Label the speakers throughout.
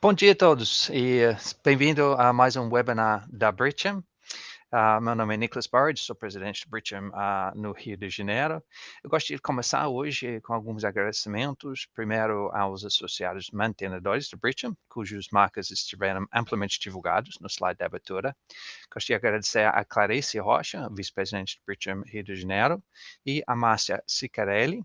Speaker 1: Bom dia a todos e bem-vindo a mais um webinar da Bridgem. Meu nome é Nicholas Bard, sou presidente do Bridgem no Rio de Janeiro. Eu gostaria de começar hoje com alguns agradecimentos, primeiro aos associados mantenedores do Bridgem, cujos marcas estiveram amplamente divulgados no slide da abertura. Gostaria de agradecer a Clarice Rocha, vice-presidente do Bridgem Rio de Janeiro, e a Márcia Sicarelli,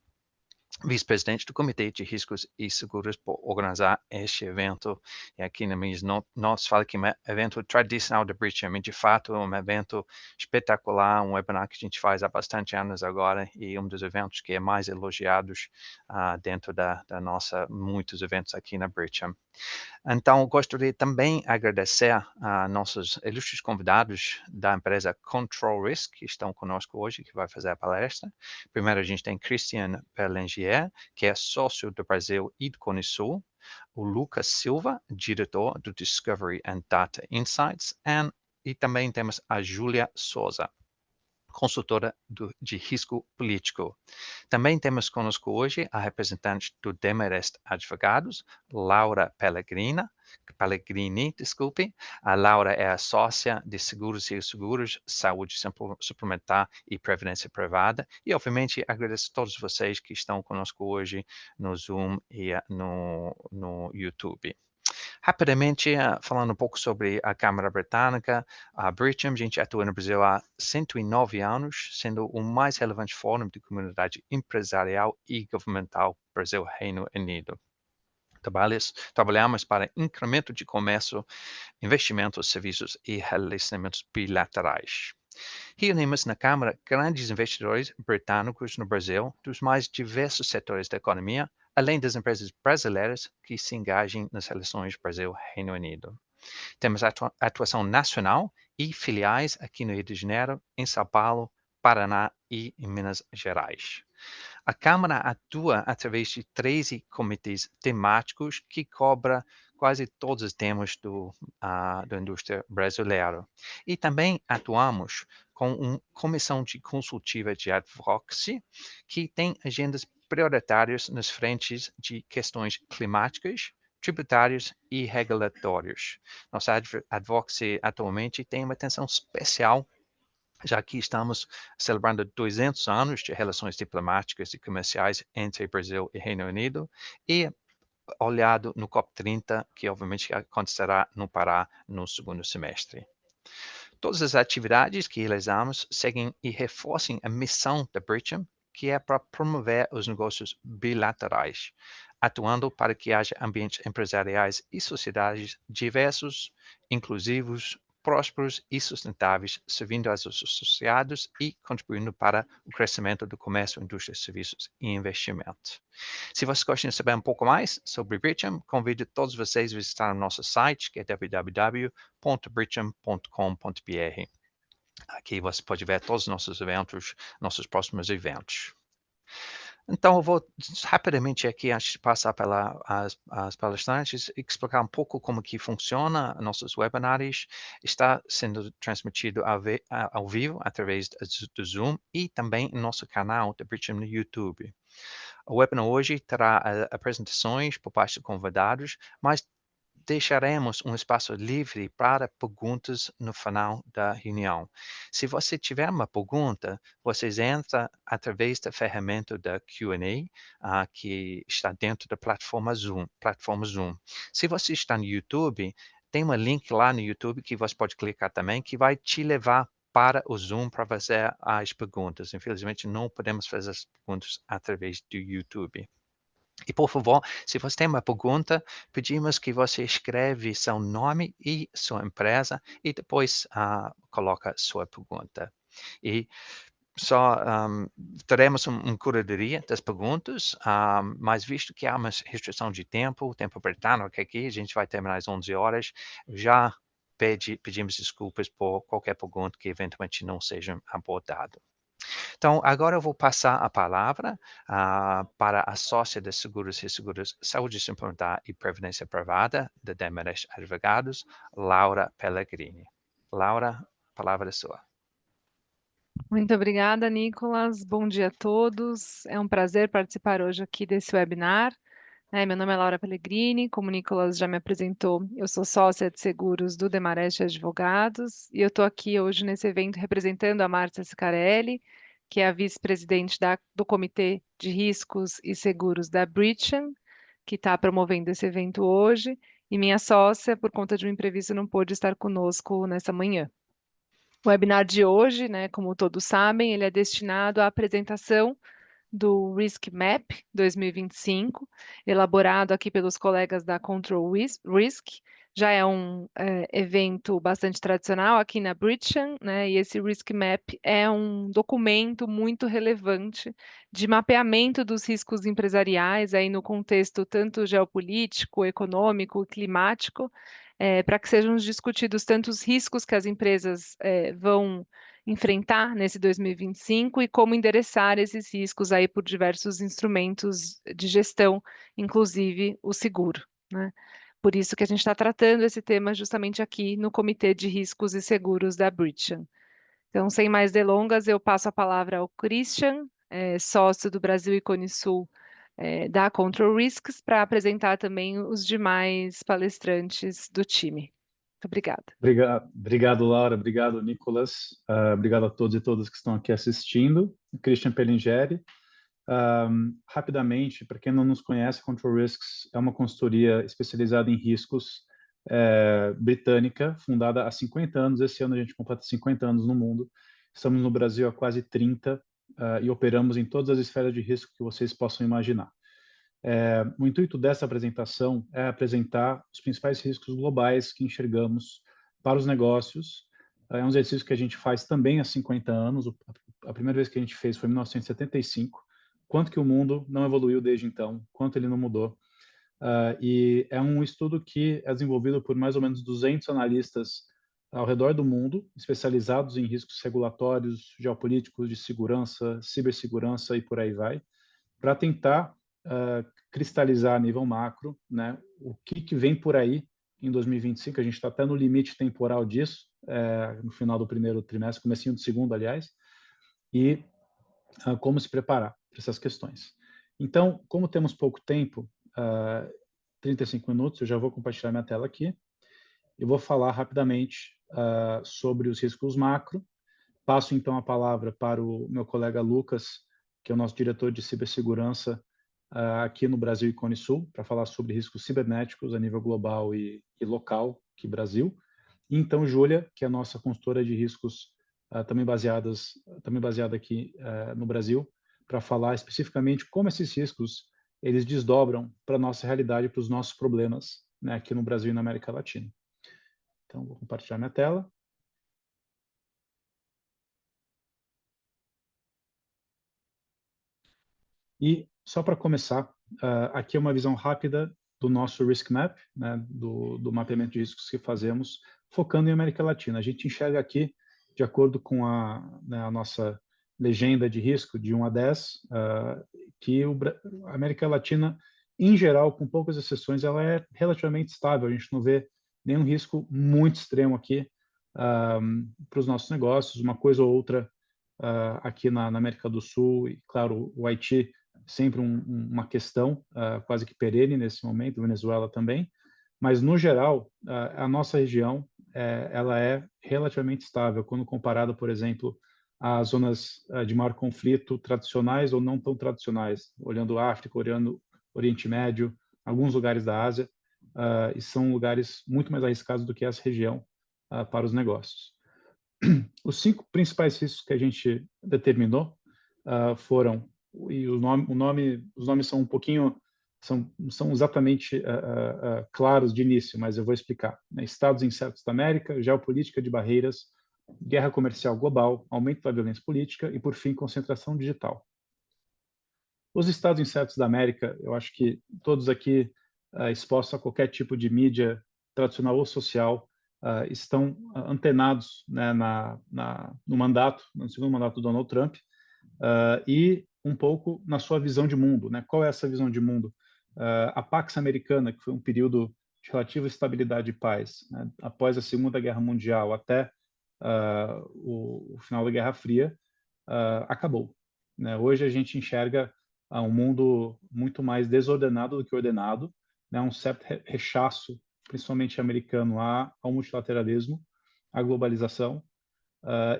Speaker 1: vice-presidente do Comitê de Riscos e Seguros, por organizar este evento. E aqui na minhas notas fala que é um evento tradicional da Bridgem, de fato é um evento espetacular, um webinar que a gente faz há bastante anos agora e um dos eventos que é mais elogiados dentro da nossa, muitos eventos aqui na Bridgem. Então, gostaria também de agradecer a nossos ilustres convidados da empresa Control Risk, que estão conosco hoje, que vai fazer a palestra. Primeiro, a gente tem Christian Berlingier, que é sócio do Brasil e do Cone Sul, o Lucas Silva, diretor do Discovery and Data Insights, e também temos a Júlia Souza, consultora de risco político. Também temos conosco hoje a representante do Demarest Advogados, Laura Pellegrini, desculpe. A Laura é a sócia de Seguros e Seguros, Saúde Suplementar e Previdência Privada. E, obviamente, agradeço a todos vocês que estão conosco hoje no Zoom e no YouTube. Rapidamente, falando um pouco sobre a Câmara Britânica, a Bridgem, a gente atua no Brasil há 109 anos, sendo o mais relevante fórum de comunidade empresarial e governamental Brasil-Reino Unido. Trabalhamos para incremento de comércio, investimentos, serviços e relacionamentos bilaterais. Reunimos na Câmara grandes investidores britânicos no Brasil dos mais diversos setores da economia, além das empresas brasileiras que se engajem nas relações Brasil-Reino Unido. Temos atuação nacional e filiais aqui no Rio de Janeiro, em São Paulo, Paraná e em Minas Gerais. A Câmara atua através de 13 comitês temáticos que cobrem quase todos os temas da indústria brasileira. E também atuamos com uma comissão de consultiva de advocacy que tem agendas prioritárias nas frentes de questões climáticas, tributários e regulatórios. Nossa advocacy atualmente tem uma atenção especial, já que estamos celebrando 200 anos de relações diplomáticas e comerciais entre Brasil e Reino Unido, e olhado no COP30, que obviamente acontecerá no Pará no segundo semestre. Todas as atividades que realizamos seguem e reforçam a missão da Bridgem, que é para promover os negócios bilaterais, atuando para que haja ambientes empresariais e sociedades diversos, inclusivos, prósperos e sustentáveis, servindo aos associados e contribuindo para o crescimento do comércio, indústria, serviços e investimento. Se vocês gostam de saber um pouco mais sobre Bridgem, convido todos vocês a visitar o nosso site, que é www.bridgem.com.br. Aqui você pode ver todos os nossos eventos, nossos próximos eventos. Então, eu vou rapidamente aqui, antes de passar para as palestrantes, explicar um pouco como que funciona nossos webinars. Está sendo transmitido ao vivo através do Zoom e também no nosso canal da Bridgem no YouTube. O webinar hoje terá apresentações por parte de convidados, mas deixaremos um espaço livre para perguntas no final da reunião. Se você tiver uma pergunta, vocês entram através da ferramenta da Q&A, que está dentro da plataforma Zoom. Se você está no YouTube, tem um link lá no YouTube que você pode clicar também, que vai te levar para o Zoom para fazer as perguntas. Infelizmente, não podemos fazer as perguntas através do YouTube. E, por favor, se você tem uma pergunta, pedimos que você escreve seu nome e sua empresa e depois coloca sua pergunta. E só teremos uma curadoria das perguntas, mas visto que há uma restrição de tempo, o tempo britânico aqui, a gente vai terminar às 11 horas, já pedimos desculpas por qualquer pergunta que eventualmente não seja abordada. Então, agora eu vou passar a palavra para a sócia de Seguros e Seguros Saúde Suplementar e Previdência Privada, da Demarest Advogados, Laura Pellegrini. Laura, a palavra é sua.
Speaker 2: Muito obrigada, Nicolas. Bom dia a todos. É um prazer participar hoje aqui desse webinar. Meu nome é Laura Pellegrini, como o Nicolas já me apresentou, eu sou sócia de seguros do Demarest Advogados e eu estou aqui hoje nesse evento representando a Márcia Scarelli, que é a vice-presidente do Comitê de Riscos e Seguros da Britcham, que está promovendo esse evento hoje, e minha sócia, por conta de um imprevisto, não pôde estar conosco nessa manhã. O webinar de hoje, né, como todos sabem, ele é destinado à apresentação do Risk Map 2025, elaborado aqui pelos colegas da Control Risk. Já é um evento bastante tradicional aqui na Britcham, né? E esse Risk Map é um documento muito relevante de mapeamento dos riscos empresariais aí no contexto tanto geopolítico, econômico e climático, para que sejam discutidos tanto os riscos que as empresas vão enfrentar nesse 2025 e como endereçar esses riscos aí por diversos instrumentos de gestão, inclusive o seguro, né? Por isso que a gente está tratando esse tema justamente aqui no Comitê de Riscos e Seguros da Britcham. Então, sem mais delongas, eu passo a palavra ao Christian, sócio do Brasil e Conisul da Control Risks, para apresentar também os demais palestrantes do time. Muito obrigada.
Speaker 3: Obrigado, Laura. Obrigado, Nicolas. Obrigado a todos e todas que estão aqui assistindo. Christian Pellingeri. Rapidamente, para quem não nos conhece, Control Risks é uma consultoria especializada em riscos britânica, fundada há 50 anos. Esse ano a gente completa 50 anos no mundo. Estamos no Brasil há quase 30 e operamos em todas as esferas de risco que vocês possam imaginar. O intuito dessa apresentação é apresentar os principais riscos globais que enxergamos para os negócios. É um exercício que a gente faz também há 50 anos. A primeira vez que a gente fez foi em 1975. Quanto que o mundo não evoluiu desde então, quanto ele não mudou. E é um estudo que é desenvolvido por mais ou menos 200 analistas ao redor do mundo, especializados em riscos regulatórios, geopolíticos, de segurança, cibersegurança e por aí vai, para tentar cristalizar a nível macro, né, o que vem por aí em 2025. A gente está até no limite temporal disso, no final do primeiro trimestre, comecinho do segundo, aliás, e como se preparar para essas questões. Então, como temos pouco tempo, 35 minutos, eu já vou compartilhar minha tela aqui. Eu vou falar rapidamente sobre os riscos macro. Passo, então, a palavra para o meu colega Lucas, que é o nosso diretor de cibersegurança aqui no Brasil e Cone Sul, para falar sobre riscos cibernéticos a nível global e local, aqui Brasil. E, então, Júlia, que é a nossa consultora de riscos também baseada aqui no Brasil, para falar especificamente como esses riscos eles desdobram para a nossa realidade, para os nossos problemas, né, aqui no Brasil e na América Latina. Então, vou compartilhar minha tela. E só para começar, aqui é uma visão rápida do nosso Risk Map, né, do mapeamento de riscos que fazemos, focando em América Latina. A gente enxerga aqui, de acordo com a nossa legenda de risco, de 1 a 10, que a América Latina, em geral, com poucas exceções, ela é relativamente estável. A gente não vê nenhum risco muito extremo aqui para os nossos negócios, uma coisa ou outra aqui na América do Sul, e claro, o Haiti sempre uma questão quase que perene nesse momento, Venezuela também, mas no geral a nossa região ela é relativamente estável quando comparada, por exemplo, às zonas de maior conflito tradicionais ou não tão tradicionais, olhando África, olhando Oriente Médio, alguns lugares da Ásia, e são lugares muito mais arriscados do que essa região para os negócios. Os 5 principais riscos que a gente determinou foram, e os nomes são um pouquinho, são exatamente claros de início, mas eu vou explicar. Né? Estados incertos da América, geopolítica de barreiras, guerra comercial global, aumento da violência política e, por fim, concentração digital. Os Estados incertos da América, eu acho que todos aqui expostos a qualquer tipo de mídia tradicional ou social estão antenados, né, no segundo mandato do Donald Trump e um pouco na sua visão de mundo. Né? Qual é essa visão de mundo? A Pax Americana, que foi um período de relativa estabilidade e paz, né? Após a Segunda Guerra Mundial até o final da Guerra Fria, acabou. Né? Hoje a gente enxerga a um mundo muito mais desordenado do que ordenado, né, um certo rechaço, principalmente americano, ao multilateralismo, à globalização,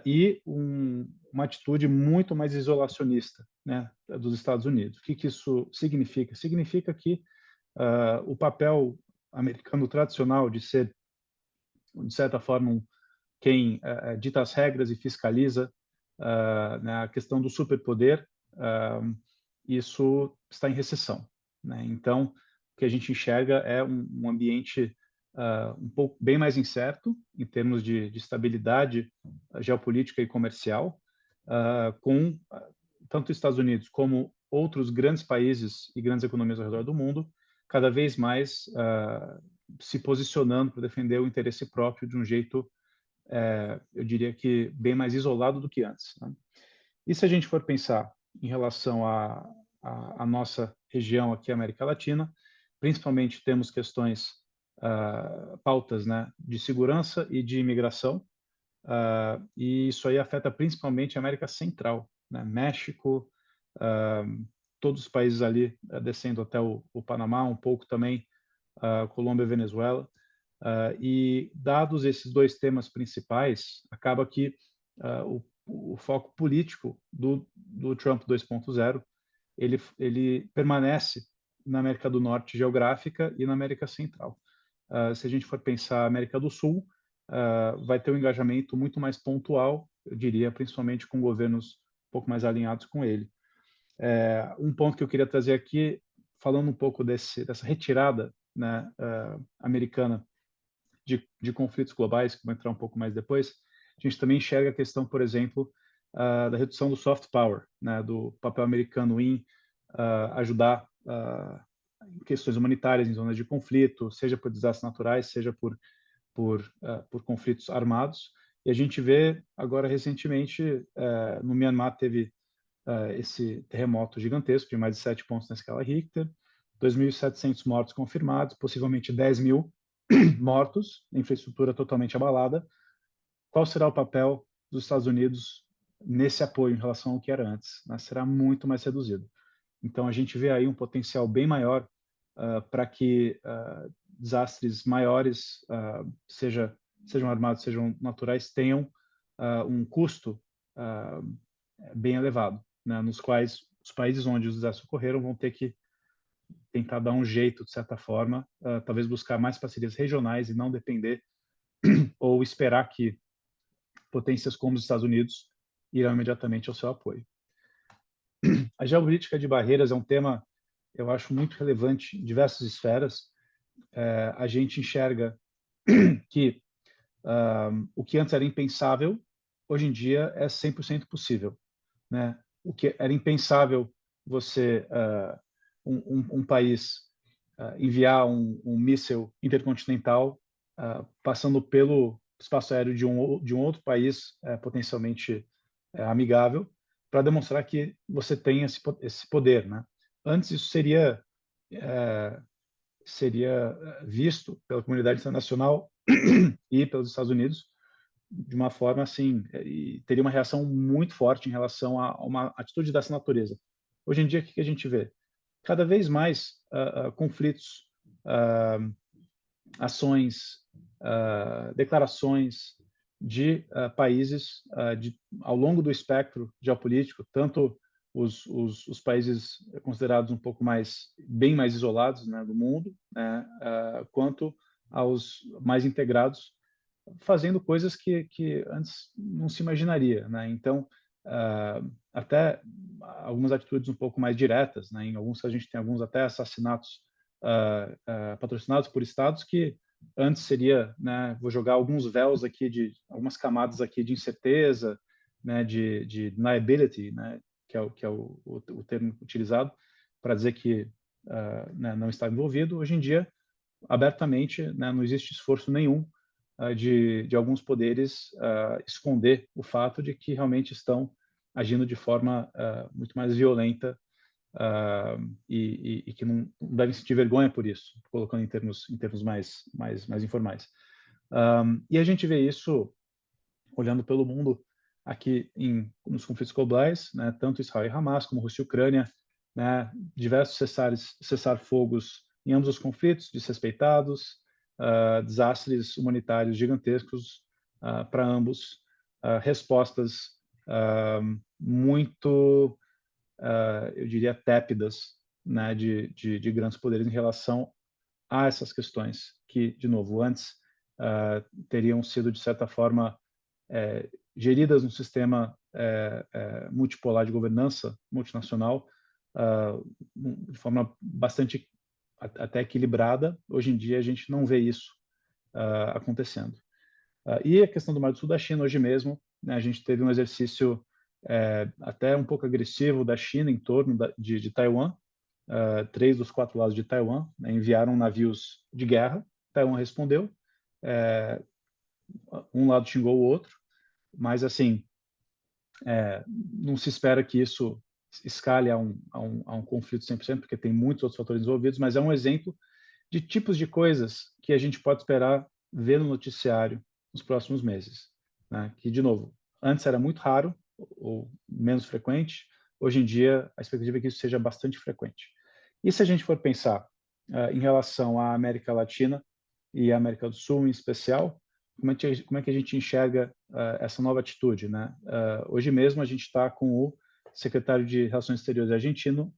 Speaker 3: e uma atitude muito mais isolacionista, né, dos Estados Unidos. O que isso significa? Significa que o papel americano tradicional de ser, de certa forma, quem dita as regras e fiscaliza né, a questão do superpoder, isso está em recessão, né? Então, o que a gente enxerga é um ambiente um pouco bem mais incerto em termos de estabilidade geopolítica e comercial, com tanto os Estados Unidos como outros grandes países e grandes economias ao redor do mundo, cada vez mais se posicionando para defender o interesse próprio de um jeito, eu diria que bem mais isolado do que antes, né? E se a gente for pensar em relação à nossa região aqui, América Latina, principalmente temos questões, pautas, né, de segurança e de imigração, e isso aí afeta principalmente a América Central, né, México, todos os países ali descendo até o Panamá, um pouco também Colômbia e Venezuela. E dados esses dois temas principais, acaba que o foco político do Trump 2.0, ele permanece na América do Norte geográfica e na América Central. Se a gente for pensar a América do Sul, vai ter um engajamento muito mais pontual, eu diria, principalmente com governos um pouco mais alinhados com ele. Um ponto que eu queria trazer aqui, falando um pouco dessa retirada, né, americana de conflitos globais, que vou entrar um pouco mais depois, a gente também enxerga a questão, por exemplo, da redução do soft power, né, do papel americano em ajudar em questões humanitárias em zonas de conflito, seja por desastres naturais, seja por conflitos armados. E a gente vê agora recentemente, no Myanmar teve esse terremoto gigantesco de mais de 7 pontos na escala Richter, 2.700 mortos confirmados, possivelmente 10.000 mortos, infraestrutura totalmente abalada. Qual será o papel dos Estados Unidos nesse apoio em relação ao que era antes, né? Será muito mais reduzido. Então, a gente vê aí um potencial bem maior para que desastres maiores, sejam armados, sejam naturais, tenham um custo bem elevado, né? Nos quais os países onde os desastres ocorreram vão ter que tentar dar um jeito, de certa forma, talvez buscar mais parcerias regionais e não depender ou esperar que potências como os Estados Unidos irão imediatamente ao seu apoio. A geopolítica de barreiras é um tema, eu acho, muito relevante em diversas esferas. A gente enxerga que o que antes era impensável, hoje em dia é 100% possível, né? O que era impensável você, um país, enviar um míssil intercontinental passando pelo espaço aéreo de um outro país potencialmente amigável, para demonstrar que você tem esse poder, né? Antes isso seria visto pela comunidade internacional e pelos Estados Unidos de uma forma assim, e teria uma reação muito forte em relação a uma atitude dessa natureza. Hoje em dia, o que a gente vê? Cada vez mais conflitos, ações, declarações de países ao longo do espectro geopolítico, tanto os países considerados um pouco bem mais isolados, né, do mundo, né, quanto aos mais integrados, fazendo coisas que antes não se imaginaria, né? Então, até algumas atitudes um pouco mais diretas, né? Em alguns a gente tem alguns até assassinatos patrocinados por estados que antes seria, né? Vou jogar alguns véus aqui algumas camadas aqui de incerteza, né? De deniability, né? Que é o termo utilizado para dizer que né, não está envolvido. Hoje em dia, abertamente, né, não existe esforço nenhum de alguns poderes esconder o fato de que realmente estão agindo de forma muito mais violenta e que não devem sentir vergonha por isso, colocando em termos mais informais. E a gente vê isso olhando pelo mundo aqui nos conflitos globais, né, tanto Israel e Hamas, como Rússia e Ucrânia, né, diversos cessar-fogos em ambos os conflitos desrespeitados, desastres humanitários gigantescos para ambos, respostas muito, eu diria, tépidas, né, de grandes poderes em relação a essas questões que, de novo, antes teriam sido, de certa forma, geridas num sistema multipolar de governança multinacional, de forma bastante até equilibrada. Hoje em dia a gente não vê isso acontecendo. E a questão do Mar do Sul da China, hoje mesmo, né, a gente teve um exercício até um pouco agressivo da China em torno de Taiwan. 3 dos 4 lados de Taiwan, né, enviaram navios de guerra. Taiwan respondeu. Um lado xingou o outro, mas assim, não se espera que isso escale a um conflito 100%, porque tem muitos outros fatores envolvidos, mas é um exemplo de tipos de coisas que a gente pode esperar ver no noticiário nos próximos meses, né? Que, de novo, antes era muito raro ou menos frequente, hoje em dia a expectativa é que isso seja bastante frequente. E se a gente for pensar em relação à América Latina e à América do Sul em especial, como é que a gente enxerga essa nova atitude, né? Hoje mesmo a gente está com o secretário de Relações Exteriores argentino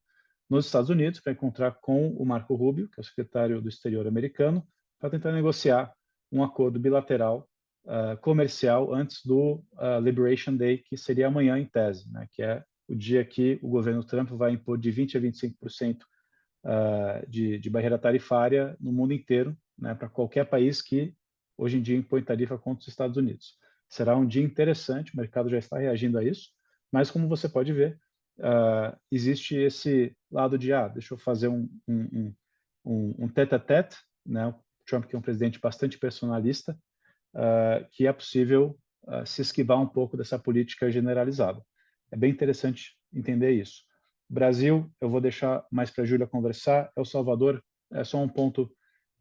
Speaker 3: nos Estados Unidos para encontrar com o Marco Rubio, que é o secretário do Exterior americano, para tentar negociar um acordo bilateral comercial antes do Liberation Day, que seria amanhã em tese, né? Que é o dia que o governo Trump vai impor de 20% a 25% de barreira tarifária no mundo inteiro, né, para qualquer país que hoje em dia impõe tarifa contra os Estados Unidos. Será um dia interessante, o mercado já está reagindo a isso, mas como você pode ver, existe esse lado de, deixa eu fazer um tete-a-tete, né, o Trump, que é um presidente bastante personalista, que é possível se esquivar um pouco dessa política generalizada. É bem interessante entender isso. Brasil, eu vou deixar mais para a Júlia conversar. El Salvador é só um ponto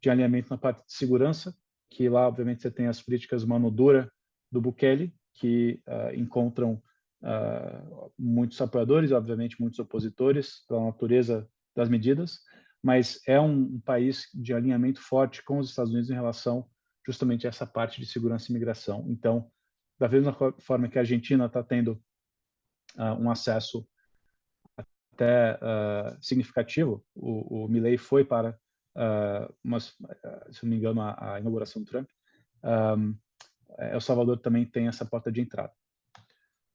Speaker 3: de alinhamento na parte de segurança, que lá, obviamente, você tem as políticas mano dura do Bukele, que encontram muitos apoiadores, obviamente, muitos opositores, pela natureza das medidas, mas é um país de alinhamento forte com os Estados Unidos em relação justamente a essa parte de segurança e imigração. Então, da mesma forma que a Argentina está tendo um acesso até significativo, o Milei foi para, se não me engano, a inauguração do Trump. El Salvador também tem essa porta de entrada.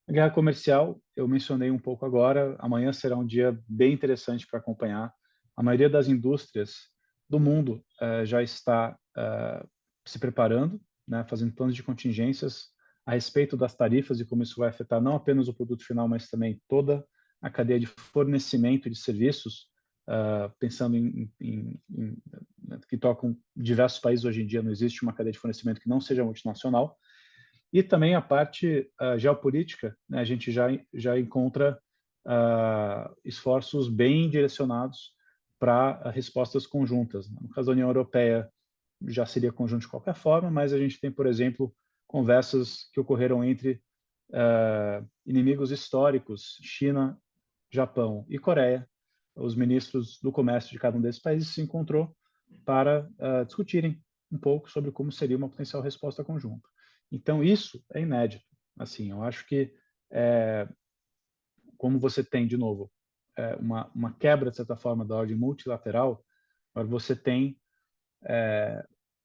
Speaker 3: A guerra comercial, eu mencionei um pouco agora, amanhã será um dia bem interessante para acompanhar. A maioria das indústrias do mundo já está se preparando, né, fazendo planos de contingências a respeito das tarifas e como isso vai afetar não apenas o produto final, mas também toda a cadeia de fornecimento de serviços, pensando que tocam diversos países hoje em dia, não existe uma cadeia de fornecimento que não seja multinacional. E também a parte geopolítica, né, a gente já encontra esforços bem direcionados para respostas conjuntas. No caso da União Europeia, já seria conjunto de qualquer forma, mas a gente tem, por exemplo, conversas que ocorreram entre inimigos históricos, China, Japão e Coreia. Os ministros do comércio de cada um desses países se encontrou para discutirem um pouco sobre como seria uma potencial resposta conjunta. Então, isso é inédito. Assim, eu acho que, como você tem, de novo, uma quebra, de certa forma, da ordem multilateral, você tem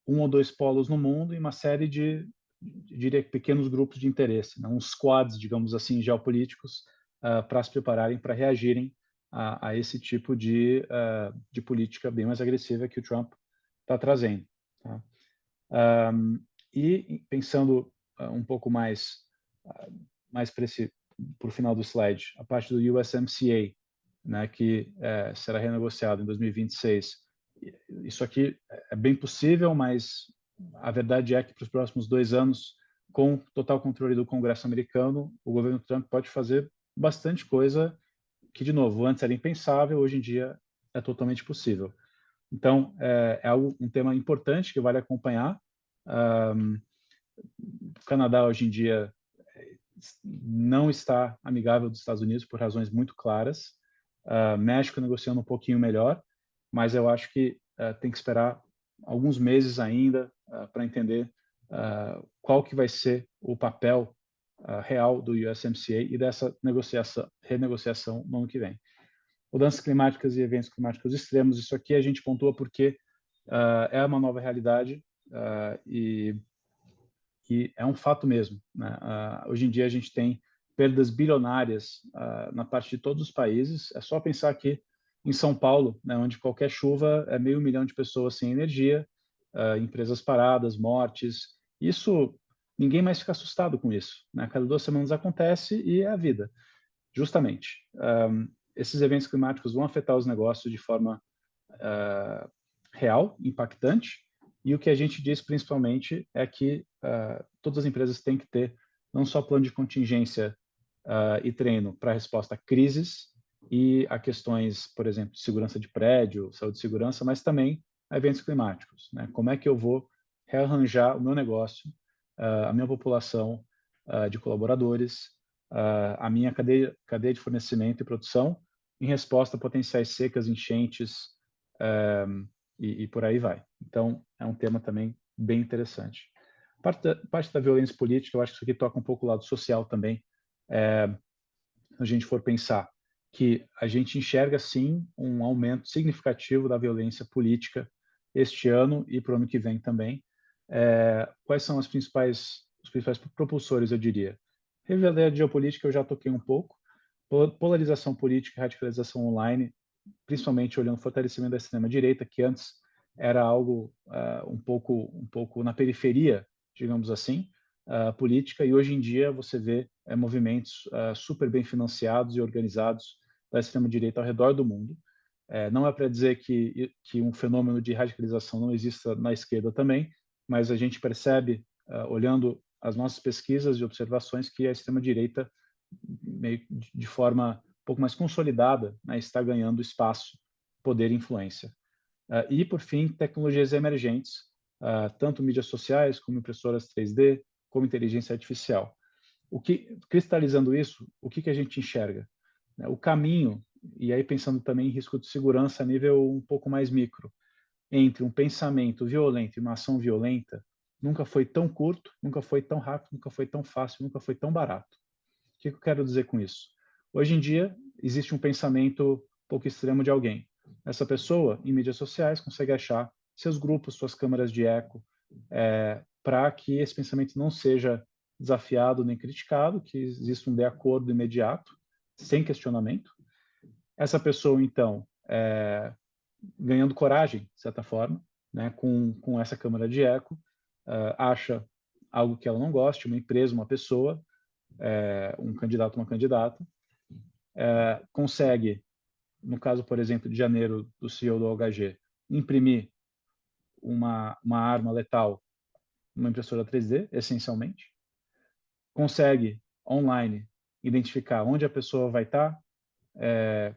Speaker 3: um ou dois polos no mundo e uma série diria, pequenos grupos de interesse, né? Uns squads, digamos assim, geopolíticos, para se prepararem para reagirem a esse tipo de política bem mais agressiva que o Trump está trazendo. Tá? E pensando um pouco mais para o final do slide, a parte do USMCA, né, que será renegociado em 2026. Isso aqui é bem possível, mas a verdade é que para os próximos 2 anos, com total controle do Congresso americano, o governo Trump pode fazer bastante coisa que, de novo, antes era impensável, hoje em dia é totalmente possível. Então, é um tema importante que vale acompanhar. O Canadá, hoje em dia, não está amigável dos Estados Unidos por razões muito claras. México negociando um pouquinho melhor, mas eu acho que tem que esperar alguns meses ainda para entender qual que vai ser o papel real do USMCA e dessa renegociação no ano que vem. Mudanças climáticas e eventos climáticos extremos, isso aqui a gente pontua porque é uma nova realidade e é um fato mesmo, né? Hoje em dia a gente tem perdas bilionárias na parte de todos os países. É só pensar aqui em São Paulo, né, onde qualquer chuva é 500 mil de pessoas sem energia, empresas paradas, mortes. Isso, ninguém mais fica assustado com isso, né? Cada 2 semanas acontece e é a vida, justamente. Esses eventos climáticos vão afetar os negócios de forma real, impactante, e o que a gente diz principalmente é que todas as empresas têm que ter não só plano de contingência e treino para resposta a crises e a questões, por exemplo, de segurança de prédio, saúde e segurança, mas também a eventos climáticos, né? Como é que eu vou rearranjar o meu negócio, a minha população de colaboradores, a minha cadeia de fornecimento e produção em resposta a potenciais secas, enchentes, e por aí vai. Então, é um tema também bem interessante. Parte da violência política, eu acho que isso aqui toca um pouco o lado social também. Se a gente for pensar que a gente enxerga, sim, um aumento significativo da violência política este ano e para o ano que vem também. Quais são os principais propulsores, eu diria? Rivalidade geopolítica, eu já toquei um pouco. Polarização política e radicalização online, principalmente olhando o fortalecimento da extrema-direita, que antes era algo um pouco na periferia, digamos assim, política, e hoje em dia você vê movimentos super bem financiados e organizados da extrema-direita ao redor do mundo. Não é para dizer que um fenômeno de radicalização não exista na esquerda também, mas a gente percebe, olhando as nossas pesquisas e observações, que a extrema-direita, meio de forma um pouco mais consolidada, né, está ganhando espaço, poder e influência. E, por fim, tecnologias emergentes, tanto mídias sociais, como impressoras 3D, como inteligência artificial. Cristalizando isso, o que a gente enxerga? O caminho, e aí pensando também em risco de segurança a nível um pouco mais micro, entre um pensamento violento e uma ação violenta, nunca foi tão curto, nunca foi tão rápido, nunca foi tão fácil, nunca foi tão barato. O que eu quero dizer com isso? Hoje em dia, existe um pensamento um pouco extremo de alguém. Essa pessoa, em mídias sociais, consegue achar seus grupos, suas câmaras de eco, para que esse pensamento não seja desafiado nem criticado, que exista um de acordo imediato, sem questionamento. Essa pessoa, então, ganhando coragem, de certa forma, né, com essa câmara de eco, acha algo que ela não goste, uma empresa, uma pessoa, um candidato, uma candidata, consegue, no caso, por exemplo, de janeiro, do CEO do OHG, imprimir uma arma letal numa impressora 3D, essencialmente, consegue, online, identificar onde a pessoa vai estar,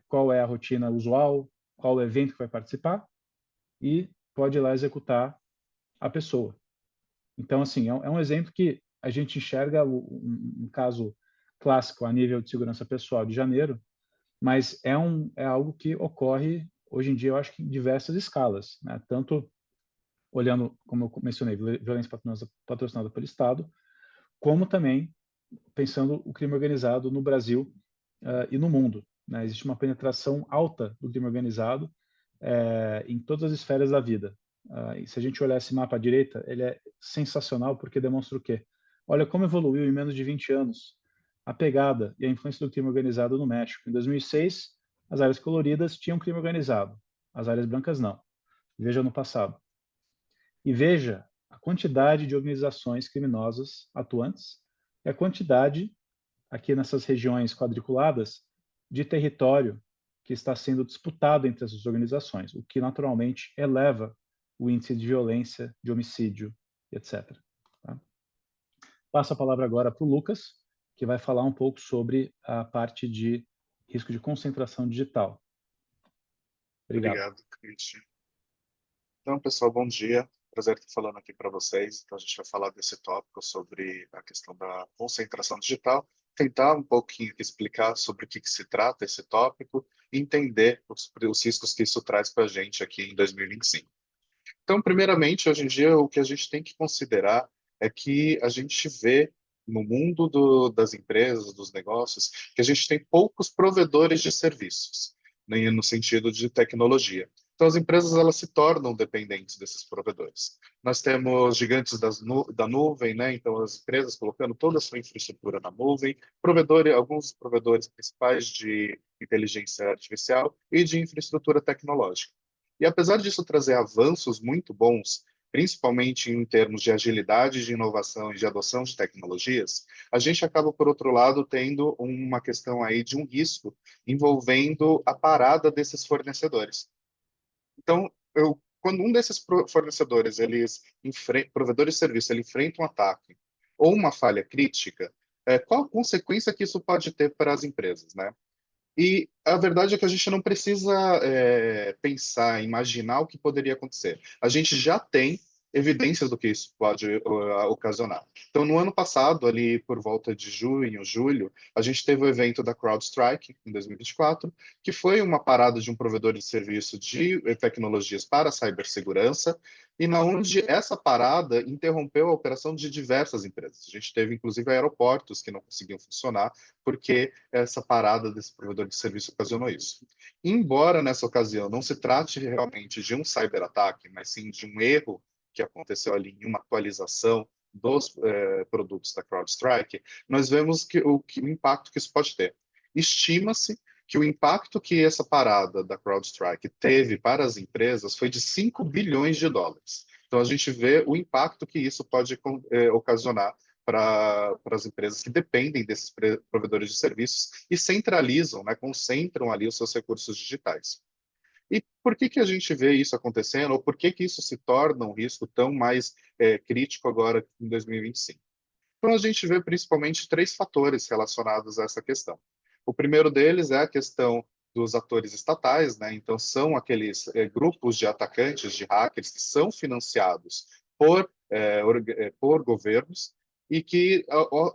Speaker 3: qual é a rotina usual, qual o evento que vai participar, e pode ir lá executar a pessoa. Então, assim, é um exemplo que a gente enxerga um caso clássico a nível de segurança pessoal de janeiro, mas é algo que ocorre hoje em dia, eu acho que em diversas escalas, né? Tanto olhando, como eu mencionei, violência patrocinada pelo Estado, como também pensando o crime organizado no Brasil e no mundo, né? Existe uma penetração alta do crime organizado em todas as esferas da vida. E se a gente olhar esse mapa à direita, ele é sensacional porque demonstra o quê? Olha como evoluiu em menos de 20 anos a pegada e a influência do crime organizado no México. Em 2006, as áreas coloridas tinham crime organizado, as áreas brancas não. Veja no passado. E veja a quantidade de organizações criminosas atuantes e a quantidade, aqui nessas regiões quadriculadas, de território que está sendo disputado entre essas organizações, o que naturalmente eleva o índice de violência, de homicídio, etc. Tá? Passo a palavra agora para o Lucas, que vai falar um pouco sobre a parte de risco de concentração digital.
Speaker 4: Obrigado, Christian. Então, pessoal, bom dia. Prazer estar falando aqui para vocês. Então, a gente vai falar desse tópico sobre a questão da concentração digital, tentar um pouquinho explicar sobre o que se trata esse tópico e entender os riscos que isso traz para a gente aqui em 2025. Então, primeiramente, hoje em dia, o que a gente tem que considerar é que a gente vê no mundo das empresas, dos negócios, que a gente tem poucos provedores de serviços, né, no sentido de tecnologia. Então, as empresas elas se tornam dependentes desses provedores. Nós temos gigantes da nuvem, né? Então, as empresas colocando toda a sua infraestrutura na nuvem, alguns provedores principais de inteligência artificial e de infraestrutura tecnológica. E apesar disso trazer avanços muito bons, principalmente em termos de agilidade, de inovação e de adoção de tecnologias, a gente acaba, por outro lado, tendo uma questão aí de um risco envolvendo a parada desses fornecedores. Então, quando um desses fornecedores, provedores de serviço, ele enfrenta um ataque ou uma falha crítica, qual a consequência que isso pode ter para as empresas, né? E a verdade é que a gente não precisa pensar, imaginar o que poderia acontecer. A gente já tem evidências do que isso pode ocasionar. Então, no ano passado, ali por volta de junho, julho, a gente teve o evento da CrowdStrike, em 2024, que foi uma parada de um provedor de serviço de tecnologias para cibersegurança, e na onde essa parada interrompeu a operação de diversas empresas. A gente teve, inclusive, aeroportos que não conseguiam funcionar, porque essa parada desse provedor de serviço ocasionou isso. Embora nessa ocasião não se trate realmente de um cyberataque, mas sim de um erro que aconteceu ali em uma atualização dos produtos da CrowdStrike, nós vemos o impacto que isso pode ter. Estima-se que o impacto que essa parada da CrowdStrike teve para as empresas foi de 5 bilhões de dólares. Então, a gente vê o impacto que isso pode ocasionar para as empresas que dependem desses provedores de serviços e centralizam, né, concentram ali os seus recursos digitais. E por que a gente vê isso acontecendo, ou por que isso se torna um risco tão mais crítico agora em 2025? Então, a gente vê principalmente 3 fatores relacionados a essa questão. O primeiro deles é a questão dos atores estatais, né? Então, são aqueles grupos de atacantes, de hackers, que são financiados por governos e que,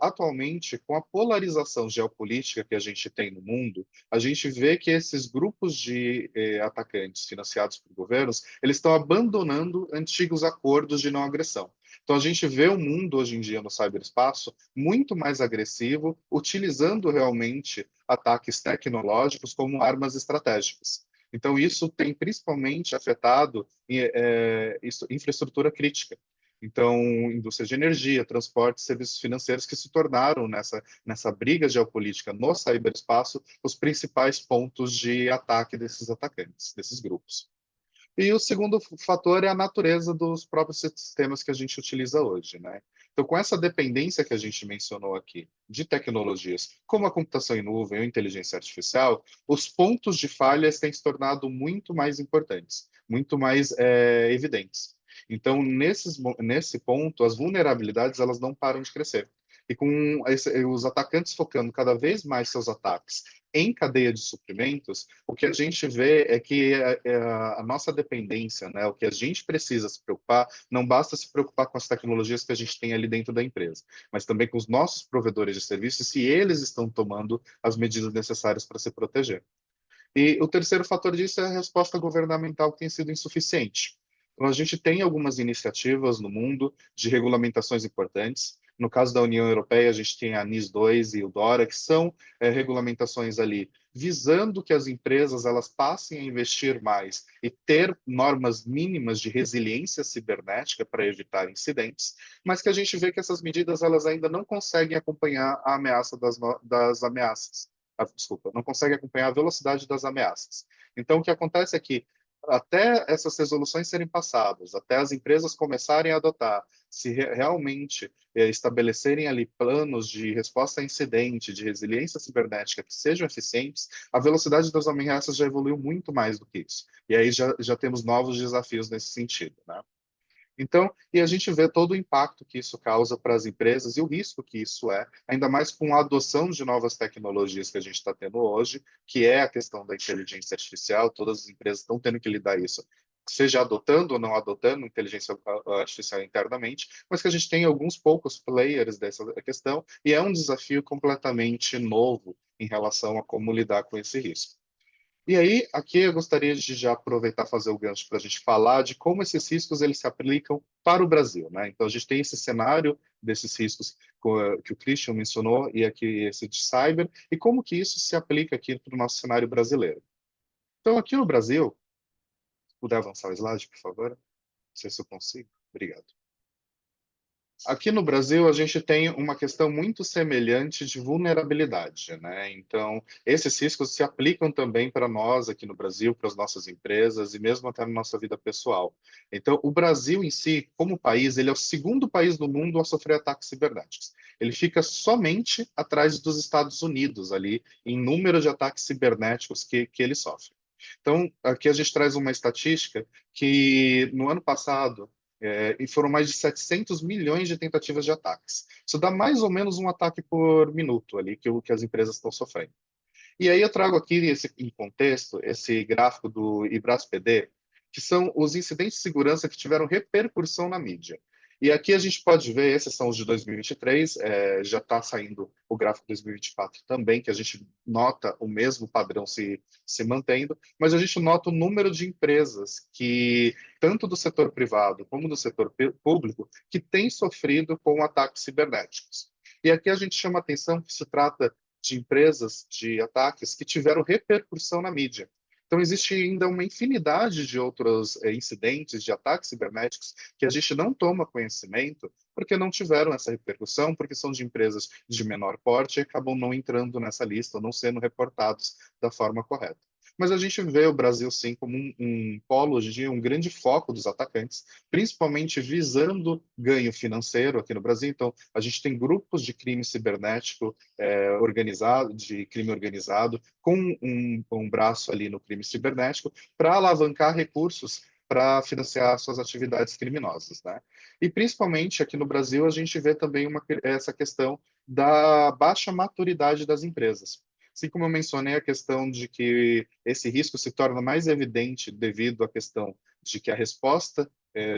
Speaker 4: atualmente, com a polarização geopolítica que a gente tem no mundo, a gente vê que esses grupos de atacantes financiados por governos, eles estão abandonando antigos acordos de não agressão. Então, a gente vê o mundo hoje em dia no ciberespaço muito mais agressivo, utilizando realmente ataques tecnológicos como armas estratégicas. Então, isso tem principalmente afetado infraestrutura crítica. Então, indústria de energia, transporte, serviços financeiros que se tornaram, nessa briga geopolítica no ciberespaço, os principais pontos de ataque desses atacantes, desses grupos. E o segundo fator é a natureza dos próprios sistemas que a gente utiliza hoje, né? Então, com essa dependência que a gente mencionou aqui de tecnologias como a computação em nuvem ou inteligência artificial, os pontos de falhas têm se tornado muito mais importantes, muito mais evidentes. Então, nesse ponto, as vulnerabilidades elas não param de crescer. E com os atacantes focando cada vez mais seus ataques em cadeia de suprimentos, o que a gente vê é que a nossa dependência, né, o que a gente precisa se preocupar, não basta se preocupar com as tecnologias que a gente tem ali dentro da empresa, mas também com os nossos provedores de serviços, se eles estão tomando as medidas necessárias para se proteger. E o terceiro fator disso é a resposta governamental que tem sido insuficiente. Então, a gente tem algumas iniciativas no mundo de regulamentações importantes. No caso da União Europeia, a gente tem a NIS2 e o DORA, que são regulamentações ali visando que as empresas elas passem a investir mais e ter normas mínimas de resiliência cibernética para evitar incidentes, mas que a gente vê que essas medidas elas ainda não conseguem acompanhar a ameaça das ameaças. Desculpa, não consegue acompanhar a velocidade das ameaças. Então, o que acontece é que até essas resoluções serem passadas, até as empresas começarem a adotar, se realmente estabelecerem ali planos de resposta a incidente, de resiliência cibernética que sejam eficientes, a velocidade das ameaças já evoluiu muito mais do que isso. E aí já temos novos desafios nesse sentido, né? Então, e a gente vê todo o impacto que isso causa para as empresas e o risco que isso é, ainda mais com a adoção de novas tecnologias que a gente está tendo hoje, que é a questão da inteligência artificial, todas as empresas estão tendo que lidar seja adotando ou não adotando inteligência artificial internamente, mas que a gente tem alguns poucos players dessa questão, e é um desafio completamente novo em relação a como lidar com esse risco. E aí, aqui eu gostaria de já aproveitar e fazer o gancho para a gente falar de como esses riscos eles se aplicam para o Brasil, né? Então, a gente tem esse cenário desses riscos que o Christian mencionou, e aqui esse de cyber, e como que isso se aplica aqui para o nosso cenário brasileiro. Então, aqui no Brasil, puder avançar o slide, por favor? Não sei se eu consigo. Obrigado. Aqui no Brasil, a gente tem uma questão muito semelhante de vulnerabilidade, né? Então, esses riscos se aplicam também para nós aqui no Brasil, para as nossas empresas e mesmo até na nossa vida pessoal. Então, o Brasil em si, como país, ele é o segundo país do mundo a sofrer ataques cibernéticos. Ele fica somente atrás dos Estados Unidos ali, em número de ataques cibernéticos que ele sofre. Então, aqui a gente traz uma estatística que no ano passado, e foram mais de 700 milhões de tentativas de ataques. Isso dá mais ou menos um ataque por minuto ali que as empresas estão sofrendo. E aí eu trago aqui em contexto esse gráfico do IBRAS-PD, que são os incidentes de segurança que tiveram repercussão na mídia. E aqui a gente pode ver, esses são os de 2023, já está saindo o gráfico de 2024 também, que a gente nota o mesmo padrão se mantendo, mas a gente nota o número de empresas que, tanto do setor privado como do setor público, que têm sofrido com ataques cibernéticos. E aqui a gente chama a atenção que se trata de empresas de ataques que tiveram repercussão na mídia. Então, existe ainda uma infinidade de outros incidentes de ataques cibernéticos que a gente não toma conhecimento porque não tiveram essa repercussão, porque são de empresas de menor porte e acabam não entrando nessa lista, não sendo reportados da forma correta. Mas a gente vê o Brasil, sim, como um polo, hoje em dia, um grande foco dos atacantes, principalmente visando ganho financeiro aqui no Brasil. Então, a gente tem grupos de crime cibernético organizado, de crime organizado, com um braço ali no crime cibernético, para alavancar recursos para financiar suas atividades criminosas, né? E principalmente aqui no Brasil a gente vê também essa questão da baixa maturidade das empresas. Assim como eu mencionei a questão de que esse risco se torna mais evidente devido à questão de que a resposta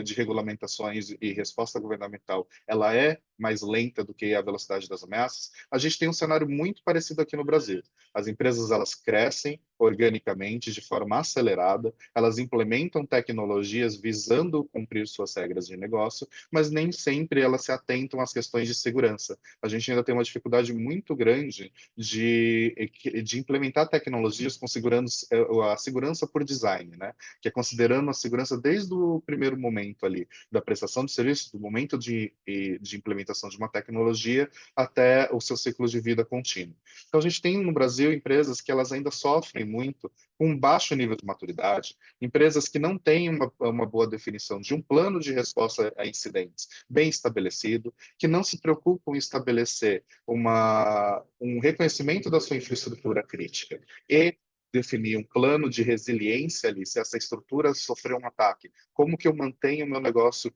Speaker 4: de regulamentações e resposta governamental ela é mais lenta do que a velocidade das ameaças, a gente tem um cenário muito parecido aqui no Brasil. As empresas elas crescem organicamente, de forma acelerada, elas implementam tecnologias visando cumprir suas regras de negócio, mas nem sempre elas se atentam às questões de segurança. A gente ainda tem uma dificuldade muito grande de implementar tecnologias considerando a segurança por design, né? Que é considerando a segurança desde o primeiro momento ali, da prestação de serviço, do momento de implementação de uma tecnologia até o seu ciclo de vida contínuo. Então, a gente tem no Brasil empresas que elas ainda sofrem muito com um baixo nível de maturidade, empresas que não têm uma boa definição de um plano de resposta a incidentes bem estabelecido, que não se preocupam em estabelecer um reconhecimento da sua infraestrutura crítica e definir um plano de resiliência ali, se essa estrutura sofreu um ataque, como que eu mantenho o meu negócio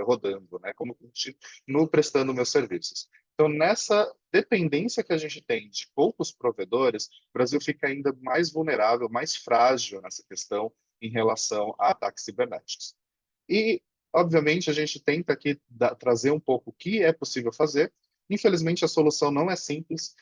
Speaker 4: rodando, né? Como continuo prestando meus serviços. Então, nessa dependência que a gente tem de poucos provedores, o Brasil fica ainda mais vulnerável, mais frágil nessa questão em relação a ataques cibernéticos. E, obviamente, a gente tenta aqui trazer um pouco o que é possível fazer. Infelizmente, a solução não é simples,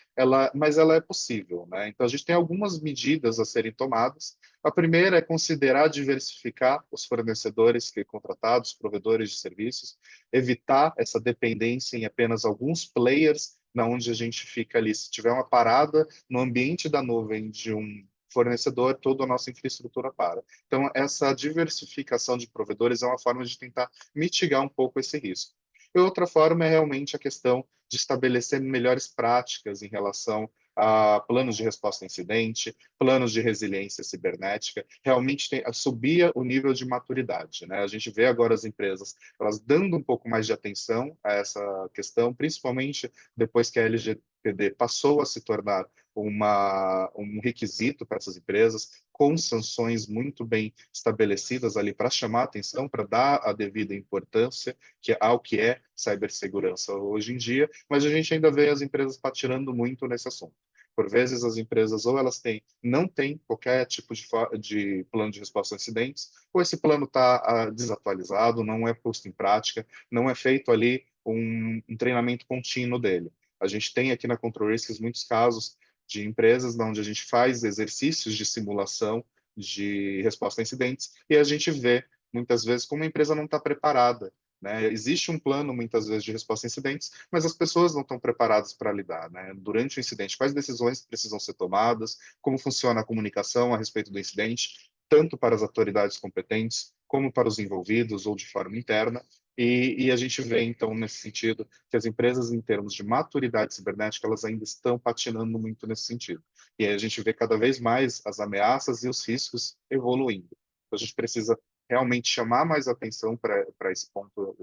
Speaker 4: mas ela é possível, né? Então, a gente tem algumas medidas a serem tomadas. A primeira é considerar diversificar os fornecedores contratados, provedores de serviços, evitar essa dependência em apenas alguns players, na onde a gente fica ali. Se tiver uma parada no ambiente da nuvem de um fornecedor, toda a nossa infraestrutura para. Então, essa diversificação de provedores é uma forma de tentar mitigar um pouco esse risco. E outra forma é realmente a questão de estabelecer melhores práticas em relação a planos de resposta a incidente, planos de resiliência cibernética, realmente subir o nível de maturidade, né? A gente vê agora as empresas elas dando um pouco mais de atenção a essa questão, principalmente depois que a LGPD passou a se tornar um requisito para essas empresas, com sanções muito bem estabelecidas ali para chamar a atenção, para dar a devida importância ao que é cibersegurança hoje em dia, mas a gente ainda vê as empresas patinando muito nesse assunto. Por vezes as empresas ou elas não têm qualquer tipo de plano de resposta a incidentes, ou esse plano está desatualizado, não é posto em prática, não é feito ali um treinamento contínuo dele. A gente tem aqui na Control Risks muitos casos de empresas onde a gente faz exercícios de simulação de resposta a incidentes e a gente vê muitas vezes como a empresa não está preparada, né? Existe um plano, muitas vezes, de resposta a incidentes, mas as pessoas não estão preparadas para lidar, né? Durante o incidente, quais decisões precisam ser tomadas, como funciona a comunicação a respeito do incidente, tanto para as autoridades competentes, como para os envolvidos, ou de forma interna. E a gente vê, então, nesse sentido, que as empresas, em termos de maturidade cibernética, elas ainda estão patinando muito nesse sentido. E aí a gente vê cada vez mais as ameaças e os riscos evoluindo. Então, a gente precisa realmente chamar mais atenção para esse ponto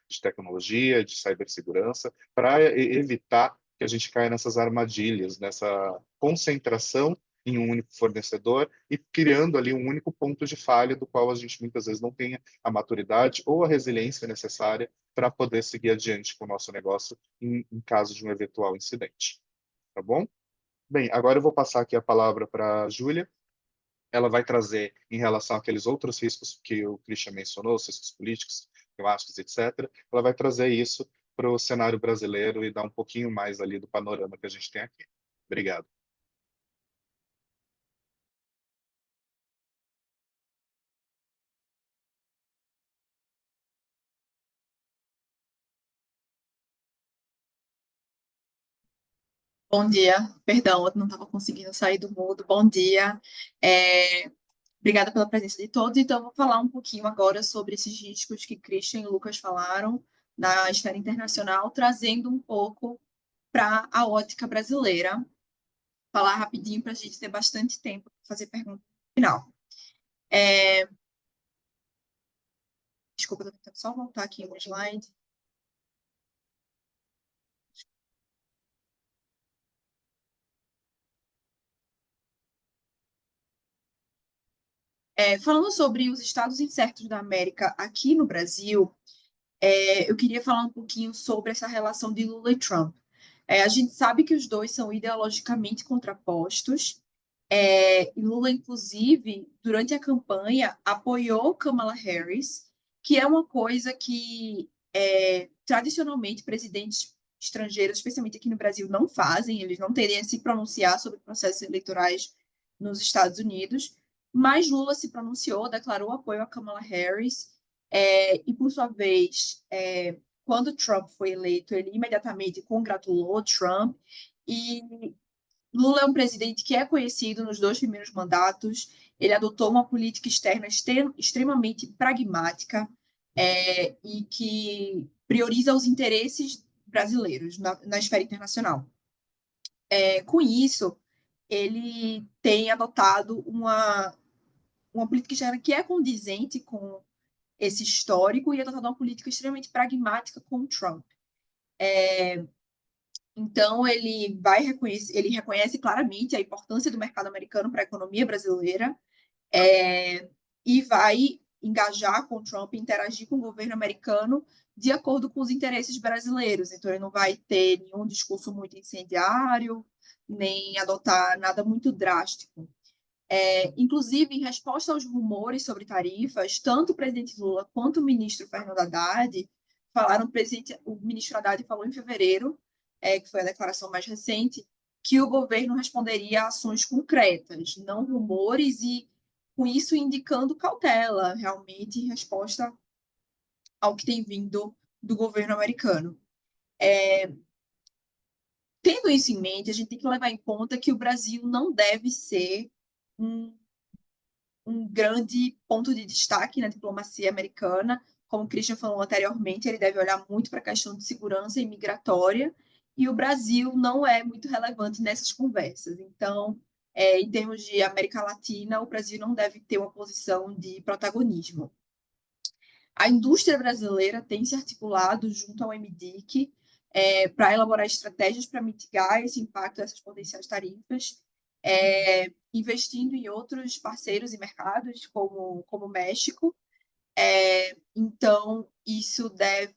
Speaker 4: de tecnologia, de cibersegurança, para evitar que a gente caia nessas armadilhas, nessa concentração em um único fornecedor e criando ali um único ponto de falha do qual a gente muitas vezes não tenha a maturidade ou a resiliência necessária para poder seguir adiante com o nosso negócio em caso de um eventual incidente. Tá bom? Bem, agora eu vou passar aqui a palavra para a Júlia. Ela vai trazer, em relação àqueles outros riscos que o Christian mencionou, os riscos políticos, climáticos, etc., ela vai trazer isso para o cenário brasileiro e dar um pouquinho mais ali do panorama que a gente tem aqui. Obrigado.
Speaker 5: Bom dia, perdão, eu não estava conseguindo sair do mudo. Bom dia, obrigada pela presença de todos. Então, eu vou falar um pouquinho agora sobre esses riscos que Christian e Lucas falaram na esfera internacional, trazendo um pouco para a ótica brasileira. Falar rapidinho para a gente ter bastante tempo para fazer pergunta no final. Desculpa, estou tentando só voltar aqui no slide. Falando sobre os estados incertos da América aqui no Brasil, eu queria falar um pouquinho sobre essa relação de Lula e Trump. A gente sabe que os dois são ideologicamente contrapostos. E Lula, inclusive, durante a campanha, apoiou Kamala Harris, que é uma coisa que, tradicionalmente, presidentes estrangeiros, especialmente aqui no Brasil, não fazem. Eles não tendem a se pronunciar sobre processos eleitorais nos Estados Unidos. Mas Lula se pronunciou, declarou apoio a Kamala Harris, e, por sua vez, quando Trump foi eleito, ele imediatamente congratulou Trump. E Lula é um presidente que é conhecido nos 2 primeiros mandatos. Ele adotou uma política externa extremamente pragmática, e que prioriza os interesses brasileiros na esfera internacional. Com isso, ele tem adotado uma política externa que é condizente com esse histórico e adotado uma política extremamente pragmática com o Trump. Então, ele reconhece claramente a importância do mercado americano para a economia brasileira, e vai engajar com o Trump, interagir com o governo americano de acordo com os interesses brasileiros. Então, ele não vai ter nenhum discurso muito incendiário, nem adotar nada muito drástico. Inclusive, em resposta aos rumores sobre tarifas, tanto o presidente Lula quanto o ministro Fernando Haddad falaram, o ministro Haddad falou em fevereiro, que foi a declaração mais recente, que o governo responderia a ações concretas, não rumores, e com isso indicando cautela, realmente, em resposta ao que tem vindo do governo americano. Tendo isso em mente, a gente tem que levar em conta que o Brasil não deve ser um grande ponto de destaque na diplomacia americana. Como o Christian falou anteriormente, ele deve olhar muito para a questão de segurança e migratória, e o Brasil não é muito relevante nessas conversas. Então, em termos de América Latina, o Brasil não deve ter uma posição de protagonismo. A indústria brasileira tem se articulado junto ao MDIC para elaborar estratégias para mitigar esse impacto dessas potenciais tarifas, investindo em outros parceiros e mercados, como o México. Então, isso deve